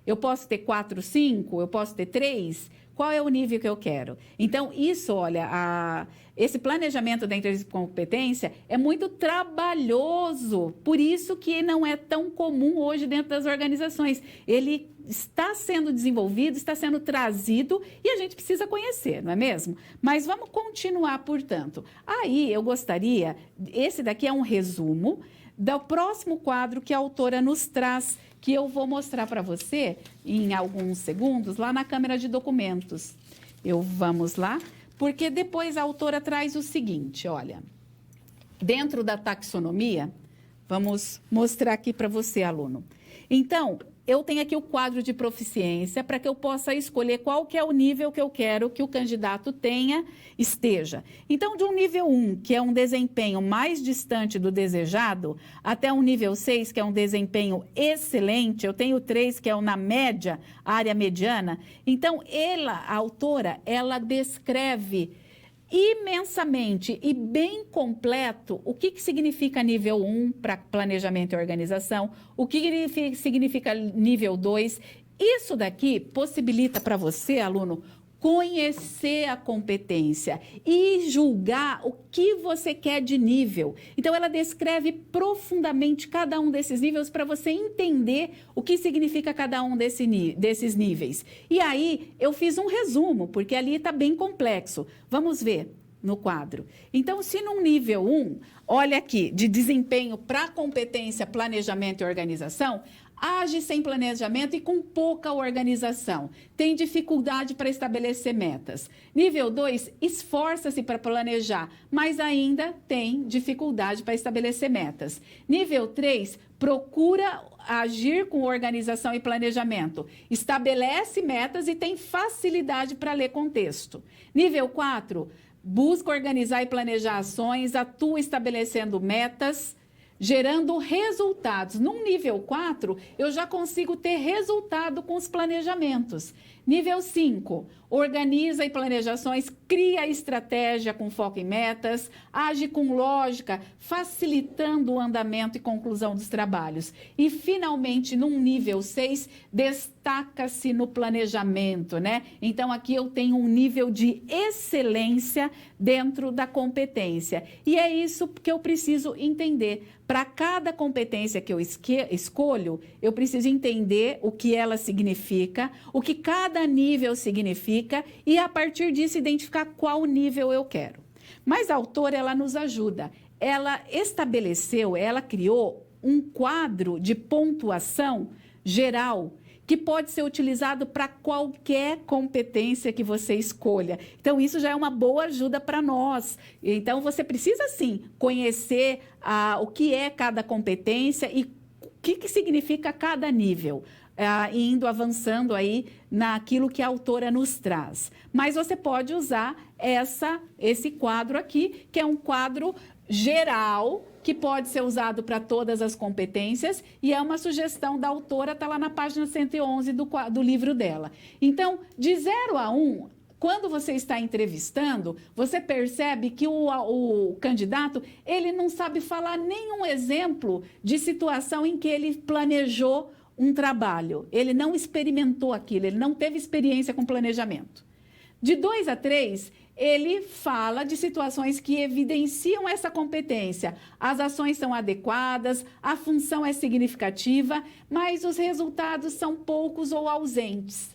Eu posso ter 4, 5? Eu posso ter 3? Qual é o nível que eu quero? Então, isso, olha, esse planejamento da entrevista de competência é muito trabalhoso, por isso que não é tão comum hoje dentro das organizações. Ele está sendo desenvolvido, está sendo trazido e a gente precisa conhecer, não é mesmo? Mas vamos continuar, portanto. Aí, eu gostaria, esse daqui é um resumo do próximo quadro que a autora nos traz, que eu vou mostrar para você em alguns segundos lá na câmera de documentos. Vamos lá, porque depois a autora traz o seguinte, olha, dentro da taxonomia, vamos mostrar aqui para você, aluno. Então, eu tenho aqui o quadro de proficiência para que eu possa escolher qual que é o nível que eu quero que o candidato esteja. Então, de um nível 1, que é um desempenho mais distante do desejado, até um nível 6, que é um desempenho excelente, eu tenho 3, que é na média, área mediana. Então, a autora, ela descreve imensamente e bem completo o que significa nível 1 para planejamento e organização, o que significa nível 2. Isso daqui possibilita para você, aluno, conhecer a competência e julgar o que você quer de nível. Então, ela descreve profundamente cada um desses níveis para você entender o que significa cada um desses níveis. E aí, eu fiz um resumo, porque ali está bem complexo. Vamos ver no quadro. Então, se num nível 1, olha aqui, de desempenho para competência, planejamento e organização, age sem planejamento e com pouca organização. Tem dificuldade para estabelecer metas. Nível 2, esforça-se para planejar, mas ainda tem dificuldade para estabelecer metas. Nível 3, procura agir com organização e planejamento. Estabelece metas e tem facilidade para ler contexto. Nível 4, busca organizar e planejar ações, atua estabelecendo metas, gerando resultados. Num nível 4, eu já consigo ter resultado com os planejamentos. Nível 5, organiza e planeja ações, cria estratégia com foco em metas, age com lógica, facilitando o andamento e conclusão dos trabalhos. E, finalmente, num nível 6, destaca-se no planejamento, né? Então, aqui eu tenho um nível de excelência dentro da competência. E é isso que eu preciso entender. Para cada competência que eu escolho, eu preciso entender o que ela significa, o que cada nível significa e, a partir disso, identificar qual nível eu quero. Mas a autora, ela nos ajuda. Ela estabeleceu, ela criou um quadro de pontuação geral que pode ser utilizado para qualquer competência que você escolha. Então, isso já é uma boa ajuda para nós. Então, você precisa, sim, conhecer o que é cada competência e o que significa cada nível, indo avançando aí naquilo que a autora nos traz. Mas você pode usar esse quadro aqui, que é um quadro geral, que pode ser usado para todas as competências, e é uma sugestão da autora, está lá na página 111 do livro dela. Então, de 0 a 1, quando você está entrevistando, você percebe que o candidato, ele não sabe falar nenhum exemplo de situação em que ele planejou um trabalho. Ele não experimentou aquilo, ele não teve experiência com planejamento. De 2 a 3, ele fala de situações que evidenciam essa competência. As ações são adequadas, a função é significativa, mas os resultados são poucos ou ausentes.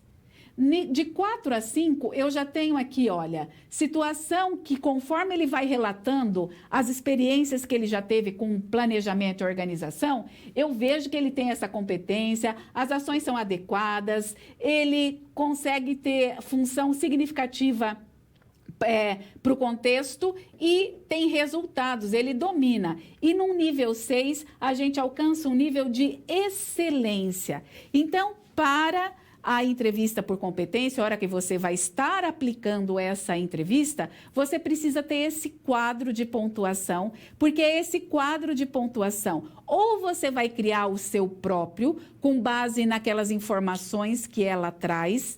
De 4 a 5, eu já tenho aqui, olha, situação que, conforme ele vai relatando as experiências que ele já teve com planejamento e organização, eu vejo que ele tem essa competência, as ações são adequadas, ele consegue ter função significativa para o contexto e tem resultados, ele domina. E no nível 6, a gente alcança um nível de excelência. Então, para a entrevista por competência, a hora que você vai estar aplicando essa entrevista, você precisa ter esse quadro de pontuação, porque esse quadro de pontuação, ou você vai criar o seu próprio, com base naquelas informações que ela traz,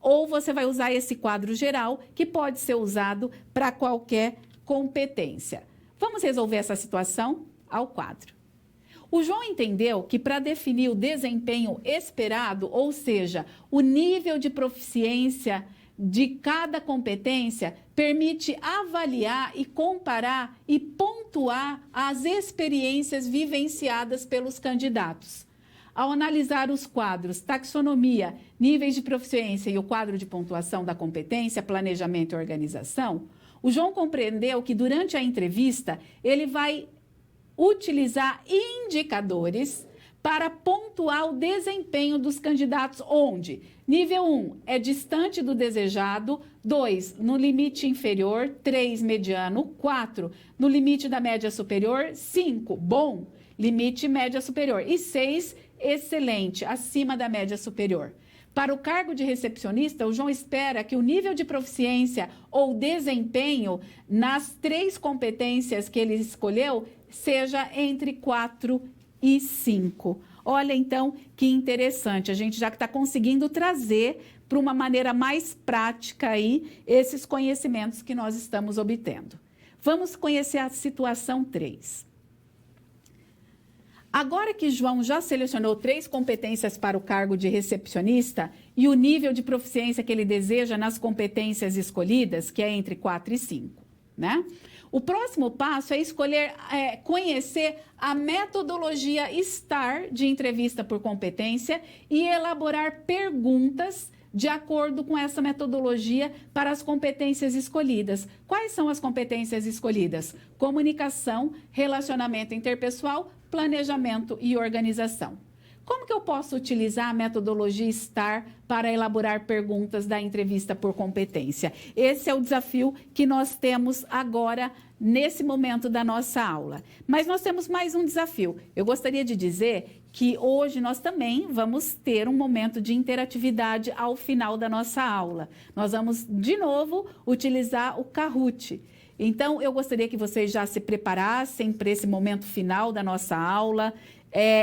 ou você vai usar esse quadro geral, que pode ser usado para qualquer competência. Vamos resolver essa situação ao quadro. O João entendeu que para definir o desempenho esperado, ou seja, o nível de proficiência de cada competência, permite avaliar e comparar e pontuar as experiências vivenciadas pelos candidatos. Ao analisar os quadros taxonomia, níveis de proficiência e o quadro de pontuação da competência, planejamento e organização, o João compreendeu que durante a entrevista ele vai utilizar indicadores para pontuar o desempenho dos candidatos, onde nível 1 é distante do desejado, 2 no limite inferior, 3 mediano, 4 no limite da média superior, 5 bom, limite média superior e 6 excelente, acima da média superior. Para o cargo de recepcionista, o João espera que o nível de proficiência ou desempenho nas 3 competências que ele escolheu seja entre 4 e 5. Olha, então, que interessante. A gente já está conseguindo trazer para uma maneira mais prática aí esses conhecimentos que nós estamos obtendo. Vamos conhecer a situação 3. Agora que João já selecionou 3 competências para o cargo de recepcionista e o nível de proficiência que ele deseja nas competências escolhidas, que é entre 4 e 5, né? O próximo passo é escolher, conhecer a metodologia STAR de entrevista por competência e elaborar perguntas de acordo com essa metodologia para as competências escolhidas. Quais são as competências escolhidas? Comunicação, relacionamento interpessoal, planejamento e organização. Como que eu posso utilizar a metodologia STAR para elaborar perguntas da entrevista por competência? Esse é o desafio que nós temos agora, nesse momento da nossa aula. Mas nós temos mais um desafio. Eu gostaria de dizer que hoje nós também vamos ter um momento de interatividade ao final da nossa aula. Nós vamos, de novo, utilizar o Kahoot. Então, eu gostaria que vocês já se preparassem para esse momento final da nossa aula.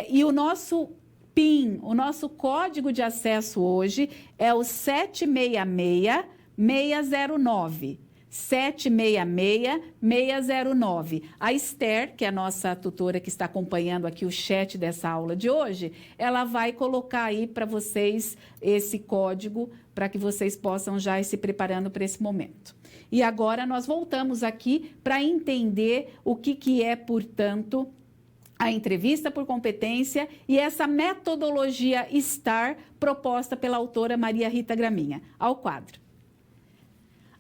E o nosso PIN, o nosso código de acesso hoje é o 766-609. 766-609. A Esther, que é a nossa tutora que está acompanhando aqui o chat dessa aula de hoje, ela vai colocar aí para vocês esse código para que vocês possam já ir se preparando para esse momento. E agora nós voltamos aqui para entender o que é, portanto, a entrevista por competência e essa metodologia STAR proposta pela autora Maria Rita Graminha. Ao quadro.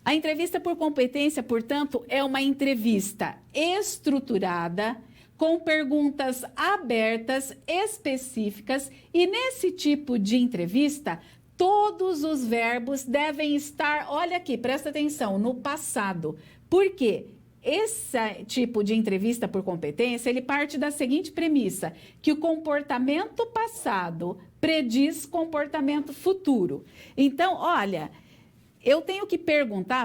A entrevista por competência, portanto, é uma entrevista estruturada, com perguntas abertas, específicas, e nesse tipo de entrevista, todos os verbos devem estar, olha aqui, presta atenção, no passado. Por quê? Esse tipo de entrevista por competência, ele parte da seguinte premissa, que o comportamento passado prediz comportamento futuro. Então, olha, eu tenho que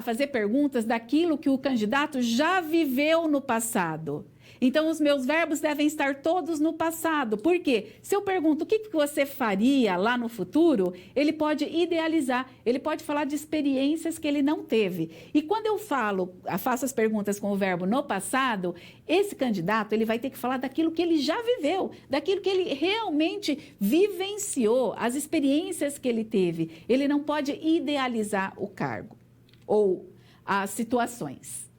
fazer perguntas daquilo que o candidato já viveu no passado. Então, os meus verbos devem estar todos no passado. Por quê? Se eu pergunto o que você faria lá no futuro, ele pode idealizar, ele pode falar de experiências que ele não teve. E quando eu faço as perguntas com o verbo no passado, esse candidato ele vai ter que falar daquilo que ele já viveu, daquilo que ele realmente vivenciou, as experiências que ele teve. Ele não pode idealizar o cargo ou as situações.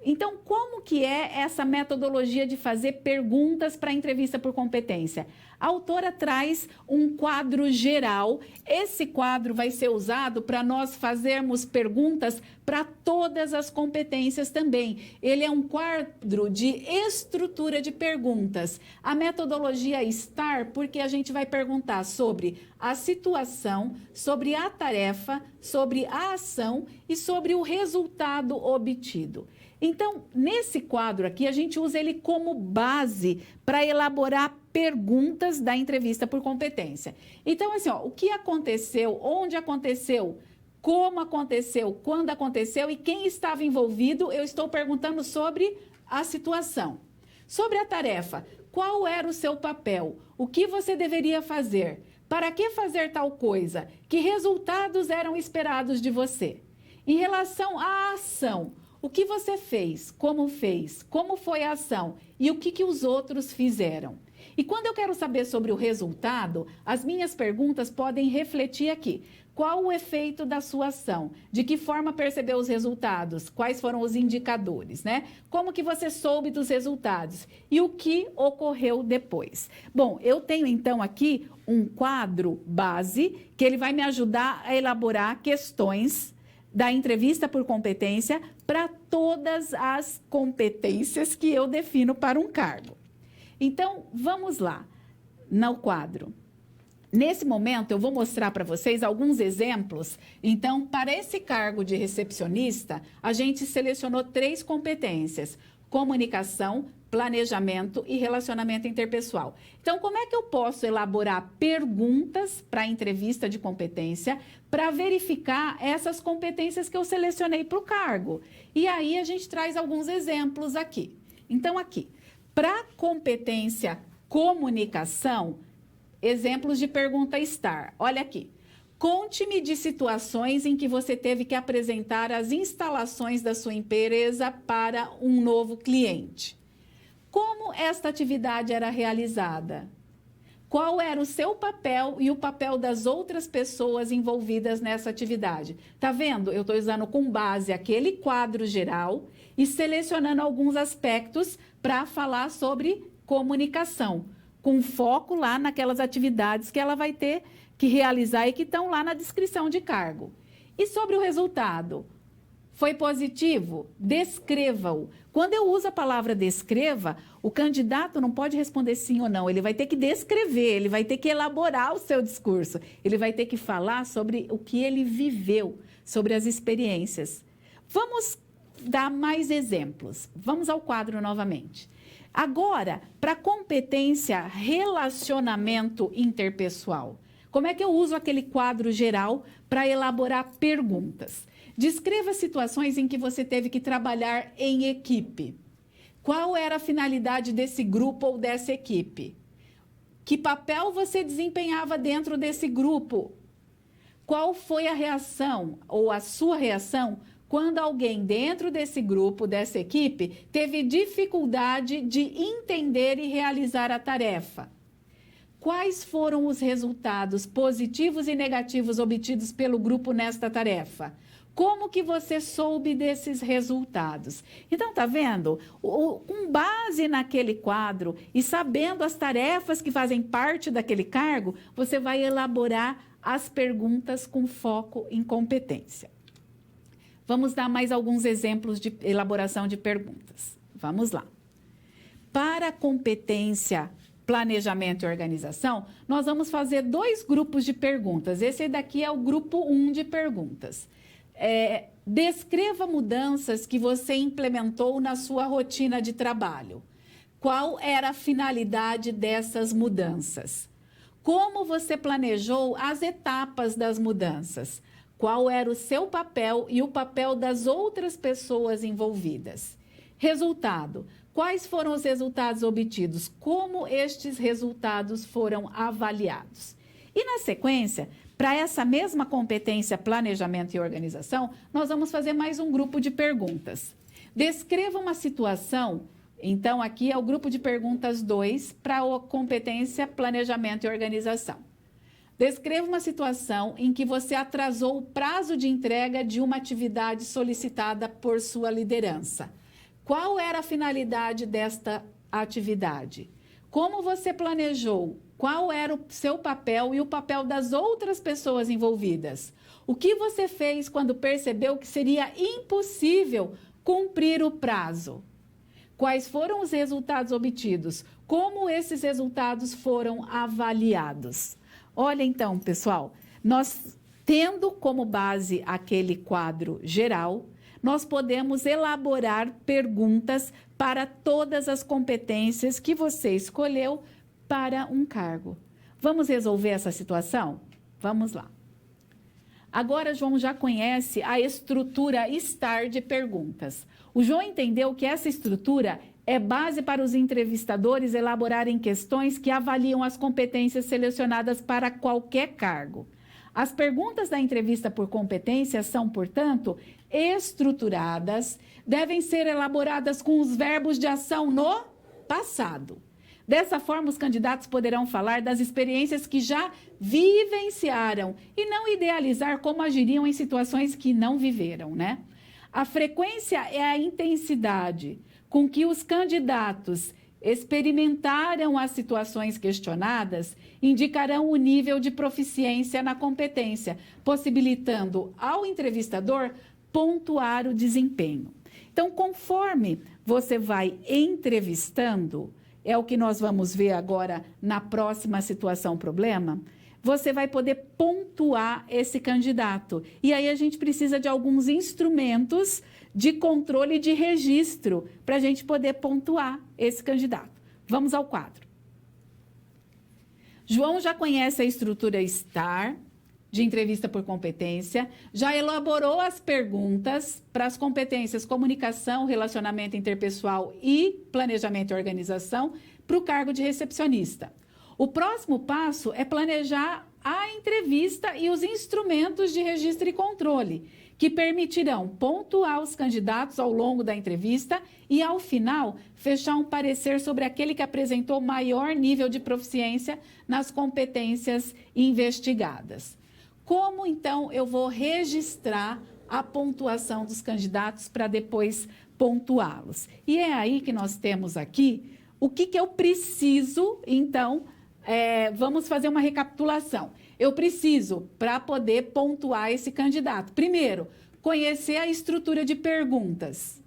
Então, como que é essa metodologia de fazer perguntas para a entrevista por competência? A autora traz um quadro geral. Esse quadro vai ser usado para nós fazermos perguntas para todas as competências também. Ele é um quadro de estrutura de perguntas. A metodologia STAR, porque a gente vai perguntar sobre a situação, sobre a tarefa, sobre a ação e sobre o resultado obtido. Então, nesse quadro aqui, a gente usa ele como base para elaborar perguntas da entrevista por competência. Então, assim, ó, o que aconteceu, onde aconteceu, como aconteceu, quando aconteceu e quem estava envolvido, eu estou perguntando sobre a situação. Sobre a tarefa, qual era o seu papel? O que você deveria fazer? Para que fazer tal coisa? Que resultados eram esperados de você? Em relação à ação, o que você fez? Como foi a ação? E o que os outros fizeram? E quando eu quero saber sobre o resultado, as minhas perguntas podem refletir aqui. Qual o efeito da sua ação? De que forma percebeu os resultados? Quais foram os indicadores, né? Como que você soube dos resultados? E o que ocorreu depois? Bom, eu tenho então aqui um quadro base que ele vai me ajudar a elaborar questões da entrevista por competência para todas as competências que eu defino para um cargo. Então, vamos lá, no quadro. Nesse momento, eu vou mostrar para vocês alguns exemplos. Então, para esse cargo de recepcionista, a gente selecionou 3 competências: comunicação, planejamento e relacionamento interpessoal. Então, como é que eu posso elaborar perguntas para a entrevista de competência para verificar essas competências que eu selecionei para o cargo? E aí, a gente traz alguns exemplos aqui. Então, aqui, para competência comunicação, exemplos de pergunta STAR. Olha aqui. Conte-me de situações em que você teve que apresentar as instalações da sua empresa para um novo cliente. Como esta atividade era realizada? Qual era o seu papel e o papel das outras pessoas envolvidas nessa atividade? Tá vendo? Eu estou usando com base aquele quadro geral e selecionando alguns aspectos para falar sobre comunicação, com foco lá naquelas atividades que ela vai ter que realizar e que estão lá na descrição de cargo. E sobre o resultado? Foi positivo? Descreva-o. Quando eu uso a palavra descreva, o candidato não pode responder sim ou não. Ele vai ter que descrever, ele vai ter que elaborar o seu discurso. Ele vai ter que falar sobre o que ele viveu, sobre as experiências. Vamos dar mais exemplos. Vamos ao quadro novamente. Agora, para competência relacionamento interpessoal. Como é que eu uso aquele quadro geral para elaborar perguntas? Descreva situações em que você teve que trabalhar em equipe. Qual era a finalidade desse grupo ou dessa equipe? Que papel você desempenhava dentro desse grupo? Qual foi a reação ou a sua reação quando alguém dentro desse grupo, dessa equipe, teve dificuldade de entender e realizar a tarefa? Quais foram os resultados positivos e negativos obtidos pelo grupo nesta tarefa? Como que você soube desses resultados? Então, tá vendo? Com base naquele quadro e sabendo as tarefas que fazem parte daquele cargo, você vai elaborar as perguntas com foco em competência. Vamos dar mais alguns exemplos de elaboração de perguntas. Vamos lá. Para a competência planejamento e organização, nós vamos fazer 2 grupos de perguntas. Esse daqui é o grupo 1 de perguntas. Descreva mudanças que você implementou na sua rotina de trabalho. Qual era a finalidade dessas mudanças? Como você planejou as etapas das mudanças? Qual era o seu papel e o papel das outras pessoas envolvidas? Resultado. Quais foram os resultados obtidos? Como estes resultados foram avaliados? E na sequência, para essa mesma competência planejamento e organização, nós vamos fazer mais um grupo de perguntas. Descreva uma situação, então aqui é o grupo de perguntas 2 para a competência planejamento e organização. Descreva uma situação em que você atrasou o prazo de entrega de uma atividade solicitada por sua liderança. Qual era a finalidade desta atividade? Como você planejou? Qual era o seu papel e o papel das outras pessoas envolvidas? O que você fez quando percebeu que seria impossível cumprir o prazo? Quais foram os resultados obtidos? Como esses resultados foram avaliados? Olha então, pessoal, nós tendo como base aquele quadro geral, nós podemos elaborar perguntas para todas as competências que você escolheu para um cargo. Vamos resolver essa situação? Vamos lá. Agora, João já conhece a estrutura STAR de perguntas. O João entendeu que essa estrutura é base para os entrevistadores elaborarem questões que avaliam as competências selecionadas para qualquer cargo. As perguntas da entrevista por competência são, portanto, estruturadas, devem ser elaboradas com os verbos de ação no passado. Dessa forma, os candidatos poderão falar das experiências que já vivenciaram e não idealizar como agiriam em situações que não viveram, né? A frequência é a intensidade com que os candidatos experimentaram as situações questionadas, indicarão o nível de proficiência na competência, possibilitando ao entrevistador pontuar o desempenho. Então, conforme você vai entrevistando, é o que nós vamos ver agora na próxima situação problema, você vai poder pontuar esse candidato. E aí a gente precisa de alguns instrumentos de controle de registro para a gente poder pontuar esse candidato. Vamos ao quadro. João já conhece a estrutura STAR, de entrevista por competência, já elaborou as perguntas para as competências comunicação, relacionamento interpessoal e planejamento e organização para o cargo de recepcionista. O próximo passo é planejar a entrevista e os instrumentos de registro e controle, que permitirão pontuar os candidatos ao longo da entrevista e, ao final, fechar um parecer sobre aquele que apresentou maior nível de proficiência nas competências investigadas. Como, então, eu vou registrar a pontuação dos candidatos para depois pontuá-los? E é aí que nós temos aqui o que eu preciso, então, vamos fazer uma recapitulação. Eu preciso, para poder pontuar esse candidato, primeiro, conhecer a estrutura de perguntas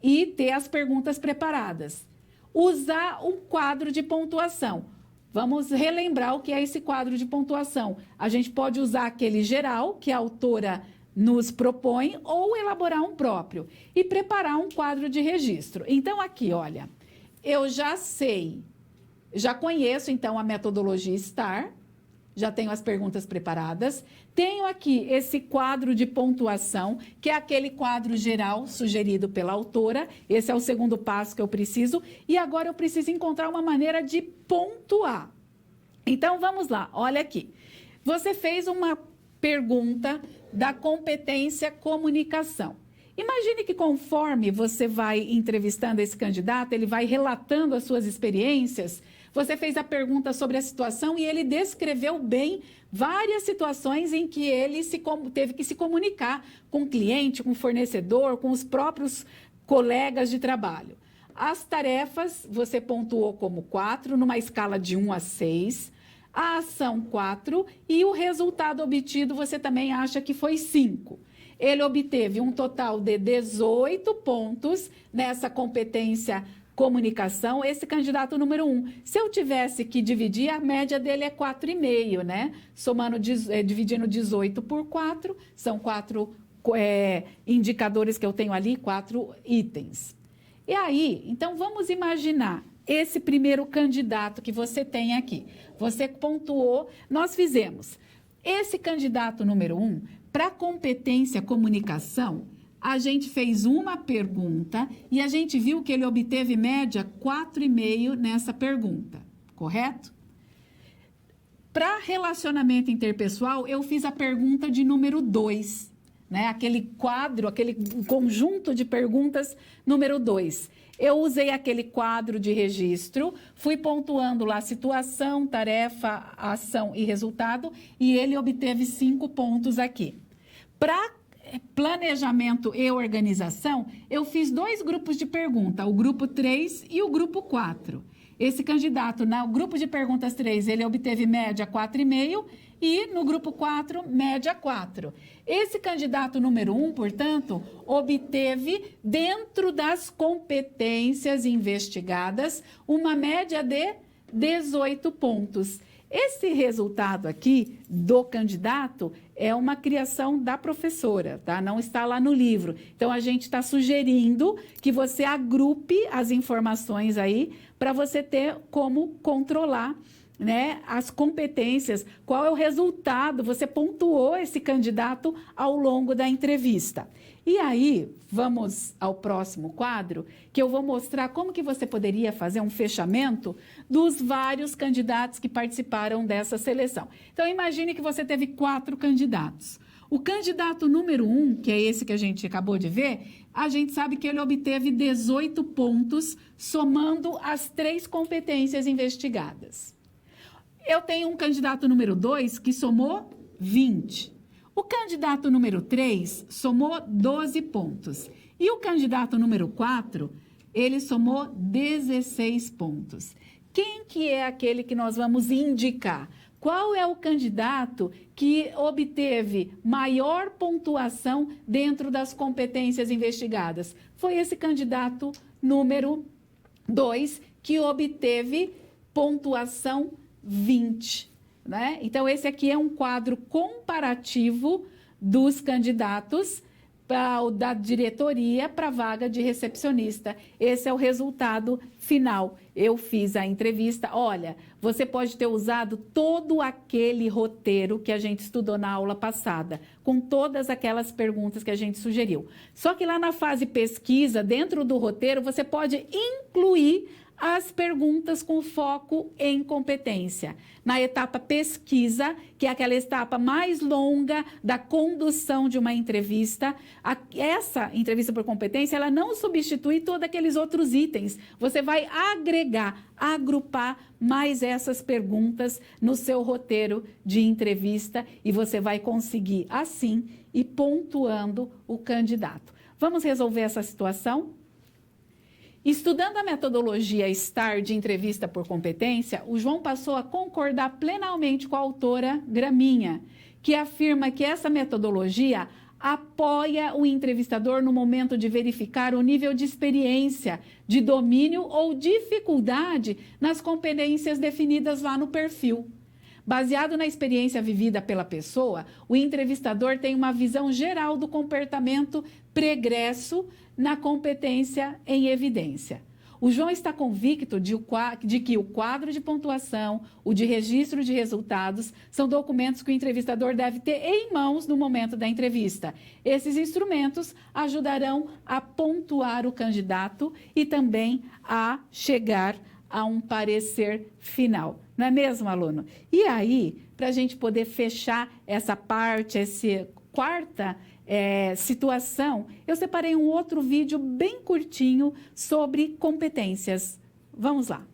e ter as perguntas preparadas. Usar um quadro de pontuação. Vamos relembrar o que é esse quadro de pontuação. A gente pode usar aquele geral, que a autora nos propõe, ou elaborar um próprio. E preparar um quadro de registro. Então, aqui, olha, eu já sei, já conheço, então, a metodologia STAR, já tenho as perguntas preparadas. Tenho aqui esse quadro de pontuação, que é aquele quadro geral sugerido pela autora. Esse é o segundo passo que eu preciso. E agora eu preciso encontrar uma maneira de pontuar. Então, vamos lá. Olha aqui. Você fez uma pergunta da competência comunicação. Imagine que conforme você vai entrevistando esse candidato, ele vai relatando as suas experiências. Você fez a pergunta sobre a situação e ele descreveu bem várias situações em que ele teve que se comunicar com o cliente, com o fornecedor, com os próprios colegas de trabalho. As tarefas você pontuou como 4, numa escala de 1 a 6. A ação 4 e o resultado obtido você também acha que foi 5. Ele obteve um total de 18 pontos nessa competência comunicação, esse candidato número 1. Se eu tivesse que dividir, a média dele é 4,5, né? Dividindo 18 por 4, são 4 indicadores que eu tenho ali, 4 itens. E aí, então vamos imaginar esse primeiro candidato que você tem aqui. Você pontuou, nós fizemos. Esse candidato número 1, para competência comunicação, a gente fez uma pergunta e a gente viu que ele obteve média 4,5 nessa pergunta, correto? Para relacionamento interpessoal, eu fiz a pergunta de número 2, né? Aquele quadro, aquele conjunto de perguntas número 2. Eu usei aquele quadro de registro, fui pontuando lá situação, tarefa, ação e resultado e ele obteve 5 pontos aqui. Para planejamento e organização, eu fiz 2 grupos de pergunta, o grupo 3 e o grupo 4. Esse candidato, no grupo de perguntas 3, ele obteve média 4,5 e no grupo 4, média 4. Esse candidato número 1, portanto, obteve, dentro das competências investigadas, uma média de 18 pontos. Esse resultado aqui do candidato é uma criação da professora, tá? Não está lá no livro. Então, a gente está sugerindo que você agrupe as informações aí para você ter como controlar, né, as competências, qual é o resultado, você pontuou esse candidato ao longo da entrevista. E aí, vamos ao próximo quadro, que eu vou mostrar como que você poderia fazer um fechamento dos vários candidatos que participaram dessa seleção. Então, imagine que você teve 4 candidatos. O candidato número 1, que é esse que a gente acabou de ver, a gente sabe que ele obteve 18 pontos, somando as 3 competências investigadas. Eu tenho um candidato número 2 que somou 20. O candidato número 3 somou 12 pontos. E o candidato número 4, ele somou 16 pontos. Quem que é aquele que nós vamos indicar? Qual é o candidato que obteve maior pontuação dentro das competências investigadas? Foi esse candidato número 2, que obteve pontuação 20, né? Então, esse aqui é um quadro comparativo dos candidatos da diretoria para a vaga de recepcionista. Esse é o resultado final. Eu fiz a entrevista. Olha, você pode ter usado todo aquele roteiro que a gente estudou na aula passada, com todas aquelas perguntas que a gente sugeriu. Só que lá na fase pesquisa, dentro do roteiro, você pode incluir as perguntas com foco em competência. Na etapa pesquisa, que é aquela etapa mais longa da condução de uma entrevista, essa entrevista por competência, ela não substitui todos aqueles outros itens. Você vai agregar, agrupar mais essas perguntas no seu roteiro de entrevista e você vai conseguir, assim, ir pontuando o candidato. Vamos resolver essa situação? Estudando a metodologia STAR de entrevista por competência, o João passou a concordar plenamente com a autora Graminha, que afirma que essa metodologia apoia o entrevistador no momento de verificar o nível de experiência, de domínio ou dificuldade nas competências definidas lá no perfil. Baseado na experiência vivida pela pessoa, o entrevistador tem uma visão geral do comportamento pregresso na competência em evidência. O João está convicto de que o quadro de pontuação, o de registro de resultados, são documentos que o entrevistador deve ter em mãos no momento da entrevista. Esses instrumentos ajudarão a pontuar o candidato e também a chegar a um parecer final. Não é mesmo, aluno? E aí, para a gente poder fechar essa parte, essa quarta situação, eu separei um outro vídeo bem curtinho sobre competências. Vamos lá.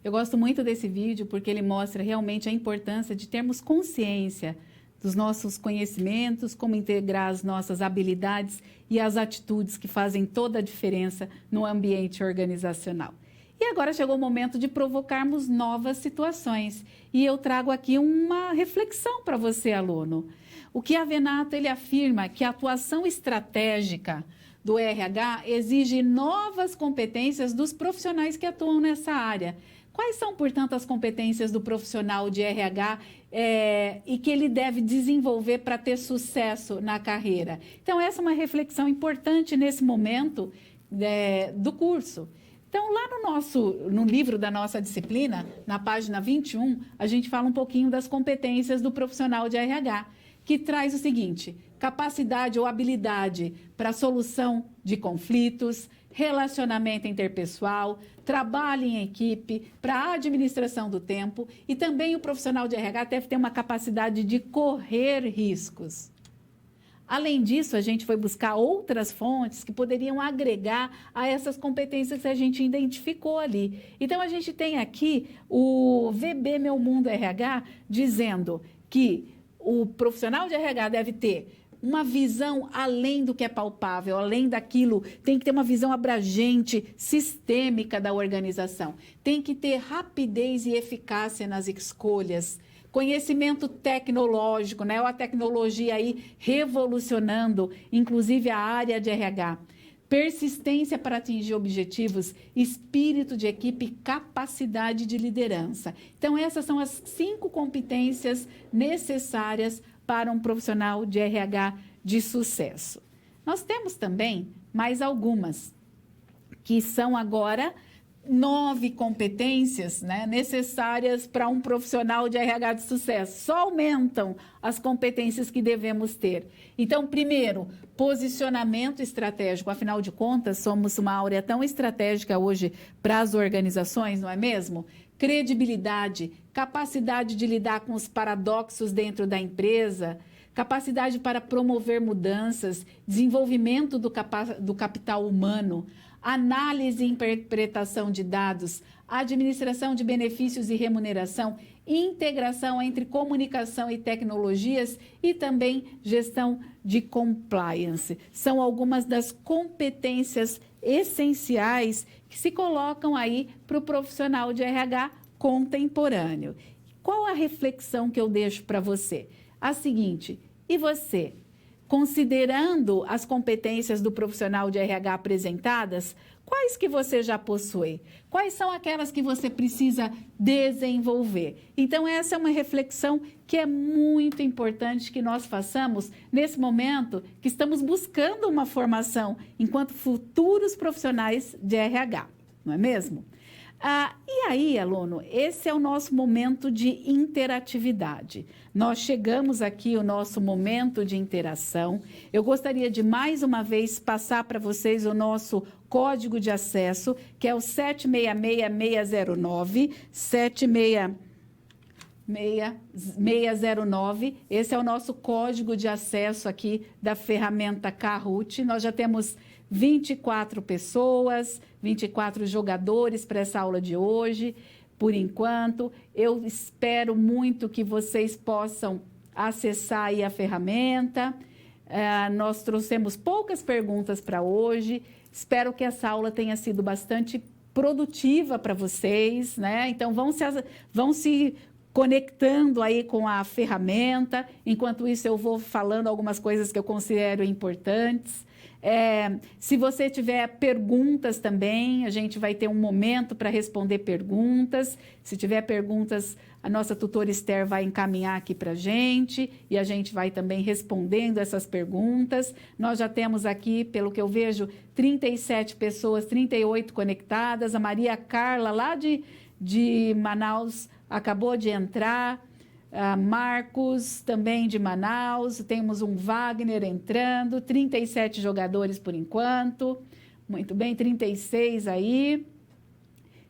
Eu gosto muito desse vídeo porque ele mostra realmente a importância de termos consciência dos nossos conhecimentos, como integrar as nossas habilidades e as atitudes que fazem toda a diferença no ambiente organizacional. E agora chegou o momento de provocarmos novas situações. E eu trago aqui uma reflexão para você, aluno. O Chiavenato, ele afirma que a atuação estratégica do RH exige novas competências dos profissionais que atuam nessa área. Quais são, portanto, as competências do profissional de RH e que ele deve desenvolver para ter sucesso na carreira? Então, essa é uma reflexão importante nesse momento do curso. Então, lá no livro da nossa disciplina, na página 21, a gente fala um pouquinho das competências do profissional de RH, que traz o seguinte: capacidade ou habilidade para solução de conflitos, relacionamento interpessoal, trabalho em equipe, para a administração do tempo, e também o profissional de RH deve ter uma capacidade de correr riscos. Além disso, a gente foi buscar outras fontes que poderiam agregar a essas competências que a gente identificou ali. Então, a gente tem aqui o VB Meu Mundo RH dizendo que o profissional de RH deve ter uma visão além do que é palpável, além daquilo, tem que ter uma visão abrangente, sistêmica da organização. Tem que ter rapidez e eficácia nas escolhas. Conhecimento tecnológico, né? A tecnologia aí revolucionando, inclusive a área de RH. Persistência para atingir objetivos, espírito de equipe, capacidade de liderança. Então, essas são as 5 competências necessárias para um profissional de RH de sucesso. Nós temos também mais algumas, que são agora 9 competências, né, necessárias para um profissional de RH de sucesso. Só aumentam as competências que devemos ter. Então, primeiro, posicionamento estratégico. Afinal de contas, somos uma área tão estratégica hoje para as organizações, não é mesmo? Credibilidade, capacidade de lidar com os paradoxos dentro da empresa, capacidade para promover mudanças, desenvolvimento do capital humano, análise e interpretação de dados, administração de benefícios e remuneração, integração entre comunicação e tecnologias e também gestão de compliance. São algumas das competências essenciais que se colocam aí para o profissional de RH contemporâneo. Qual a reflexão que eu deixo para você? A seguinte: e você? Considerando as competências do profissional de RH apresentadas, quais que você já possui? Quais são aquelas que você precisa desenvolver? Então, essa é uma reflexão que é muito importante que nós façamos nesse momento que estamos buscando uma formação enquanto futuros profissionais de RH, não é mesmo? E aí, aluno, esse é o nosso momento de interatividade. Nós chegamos aqui ao nosso momento de interação. Eu gostaria de, mais uma vez, passar para vocês o nosso código de acesso, que é o 766609, 76609. Esse é o nosso código de acesso aqui da ferramenta Kahoot. Nós já temos 24 pessoas, 24 jogadores para essa aula de hoje, por enquanto. Eu espero muito que vocês possam acessar aí a ferramenta. Nós trouxemos poucas perguntas para hoje. Espero que essa aula tenha sido bastante produtiva para vocês, né? Então, vão se conectando aí com a ferramenta. Enquanto isso, eu vou falando algumas coisas que eu considero importantes. Se você tiver perguntas também, a gente vai ter um momento para responder perguntas. Se tiver perguntas, a nossa tutora Esther vai encaminhar aqui para a gente e a gente vai também respondendo essas perguntas. Nós já temos aqui, pelo que eu vejo, 37 pessoas, 38 conectadas. A Maria Carla, lá de Manaus, acabou de entrar. Marcos, também de Manaus, temos um Wagner entrando, 37 jogadores por enquanto, muito bem, 36 aí,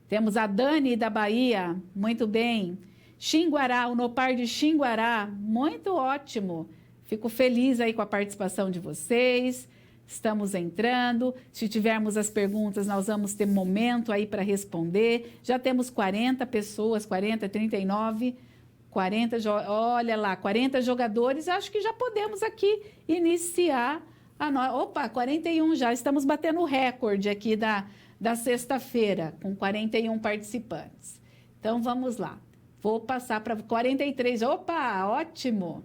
temos a Dani da Bahia, muito bem, Xinguará, o Nopar de Xinguará, muito ótimo, fico feliz aí com a participação de vocês, estamos entrando, se tivermos as perguntas nós vamos ter momento aí para responder, já temos 40 pessoas, 40, 39, 40, olha lá, 40 jogadores, acho que já podemos aqui iniciar a Opa, 41 já, estamos batendo o recorde aqui da sexta-feira, com 41 participantes. Então, vamos lá. Vou passar para 43. Opa, ótimo!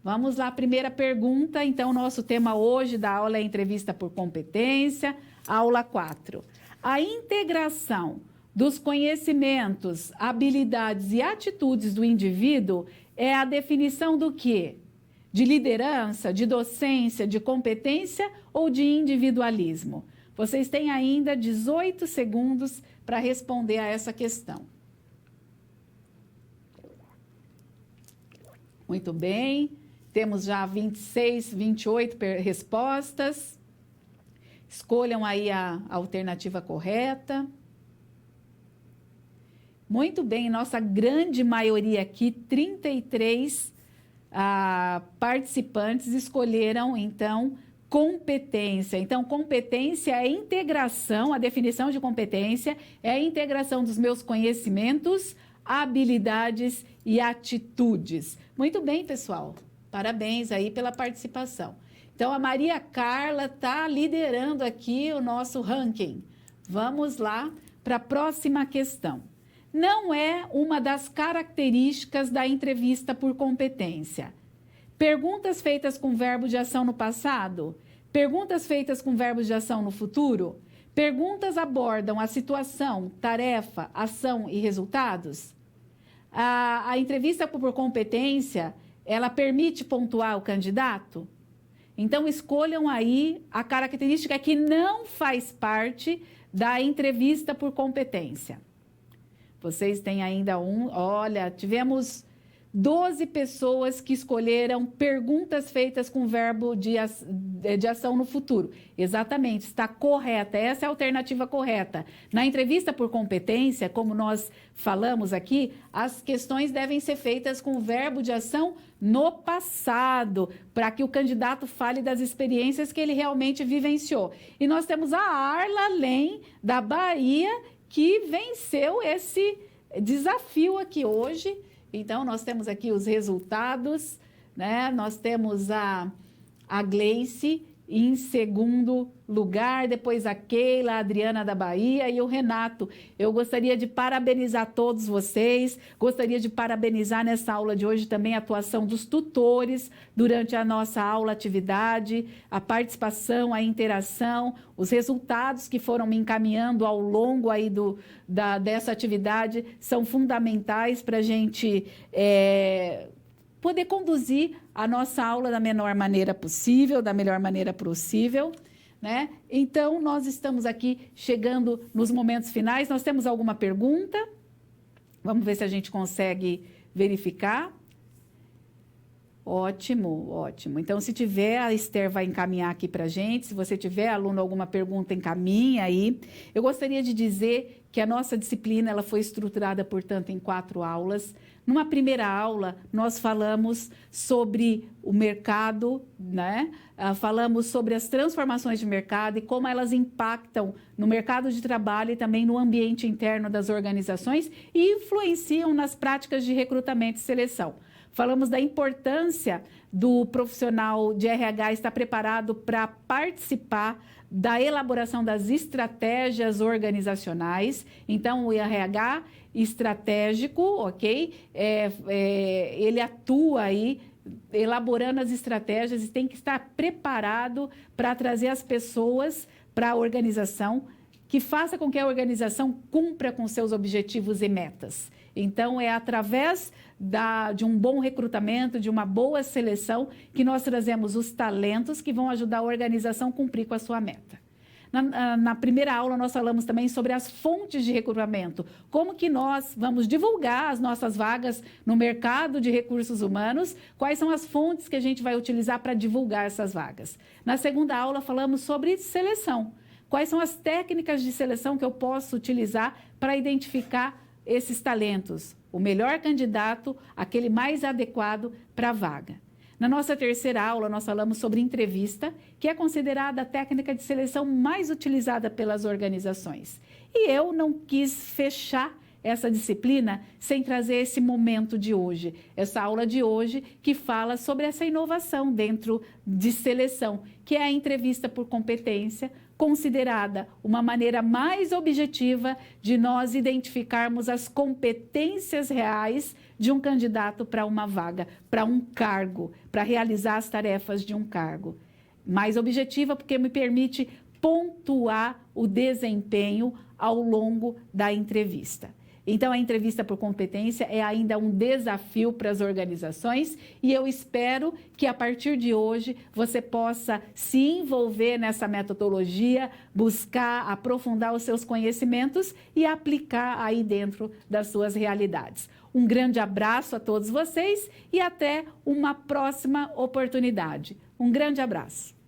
Vamos lá, primeira pergunta. Então, nosso tema hoje da aula é entrevista por competência, aula 4. A integração dos conhecimentos, habilidades e atitudes do indivíduo é a definição do quê? De liderança, de docência, de competência ou de individualismo? Vocês têm ainda 18 segundos para responder a essa questão. Muito bem. Temos já 26, 28 respostas. Escolham aí a alternativa correta. Muito bem, nossa grande maioria aqui, 33 participantes escolheram, então, competência. Então, competência é a integração, a definição de competência é a integração dos meus conhecimentos, habilidades e atitudes. Muito bem, pessoal. Parabéns aí pela participação. Então, a Maria Carla está liderando aqui o nosso ranking. Vamos lá para a próxima questão. Não é uma das características da entrevista por competência. Perguntas feitas com verbo de ação no passado? Perguntas feitas com verbos de ação no futuro? Perguntas abordam a situação, tarefa, ação e resultados? A entrevista por competência, ela permite pontuar o candidato? Então, escolham aí a característica que não faz parte da entrevista por competência. Vocês têm ainda olha, tivemos 12 pessoas que escolheram perguntas feitas com verbo de ação no futuro. Exatamente, está correta, essa é a alternativa correta. Na entrevista por competência, como nós falamos aqui, as questões devem ser feitas com verbo de ação no passado, para que o candidato fale das experiências que ele realmente vivenciou. E nós temos a Arla Lem, da Bahia, que venceu esse desafio aqui hoje. Então, nós temos aqui os resultados, né? Nós temos a Gleice em segundo lugar, depois a Keila, a Adriana da Bahia e o Renato. Eu gostaria de parabenizar todos vocês, gostaria de parabenizar nessa aula de hoje também a atuação dos tutores durante a nossa aula atividade, a participação, a interação, os resultados que foram me encaminhando ao longo aí dessa atividade são fundamentais para a gente poder conduzir a nossa aula da melhor maneira possível, da melhor maneira possível, né? Então, nós estamos aqui chegando nos momentos finais. Nós temos alguma pergunta? Vamos ver se a gente consegue verificar. Ótimo, ótimo. Então, se tiver, a Esther vai encaminhar aqui para a gente. Se você tiver, aluno, alguma pergunta, encaminha aí. Eu gostaria de dizer que a nossa disciplina ela foi estruturada, portanto, em 4 aulas. Numa primeira aula, nós falamos sobre o mercado, né? Falamos sobre as transformações de mercado e como elas impactam no mercado de trabalho e também no ambiente interno das organizações e influenciam nas práticas de recrutamento e seleção. Falamos da importância do profissional de RH estar preparado para participar da elaboração das estratégias organizacionais. Então, o RH estratégico, ok? Ele atua aí elaborando as estratégias e tem que estar preparado para trazer as pessoas para a organização, que faça com que a organização cumpra com seus objetivos e metas. Então, é através de um bom recrutamento, de uma boa seleção, que nós trazemos os talentos que vão ajudar a organização a cumprir com a sua meta. Na primeira aula, nós falamos também sobre as fontes de recrutamento. Como que nós vamos divulgar as nossas vagas no mercado de recursos humanos, quais são as fontes que a gente vai utilizar para divulgar essas vagas. Na segunda aula, falamos sobre seleção. Quais são as técnicas de seleção que eu posso utilizar para identificar esses talentos, o melhor candidato, aquele mais adequado para a vaga. Na nossa terceira aula, nós falamos sobre entrevista, que é considerada a técnica de seleção mais utilizada pelas organizações. E eu não quis fechar essa disciplina sem trazer esse momento de hoje, essa aula de hoje que fala sobre essa inovação dentro de seleção, que é a entrevista por competência, considerada uma maneira mais objetiva de nós identificarmos as competências reais de um candidato para uma vaga, para um cargo, para realizar as tarefas de um cargo. Mais objetiva porque me permite pontuar o desempenho ao longo da entrevista. Então, a entrevista por competência é ainda um desafio para as organizações e eu espero que, a partir de hoje, você possa se envolver nessa metodologia, buscar aprofundar os seus conhecimentos e aplicar aí dentro das suas realidades. Um grande abraço a todos vocês e até uma próxima oportunidade. Um grande abraço.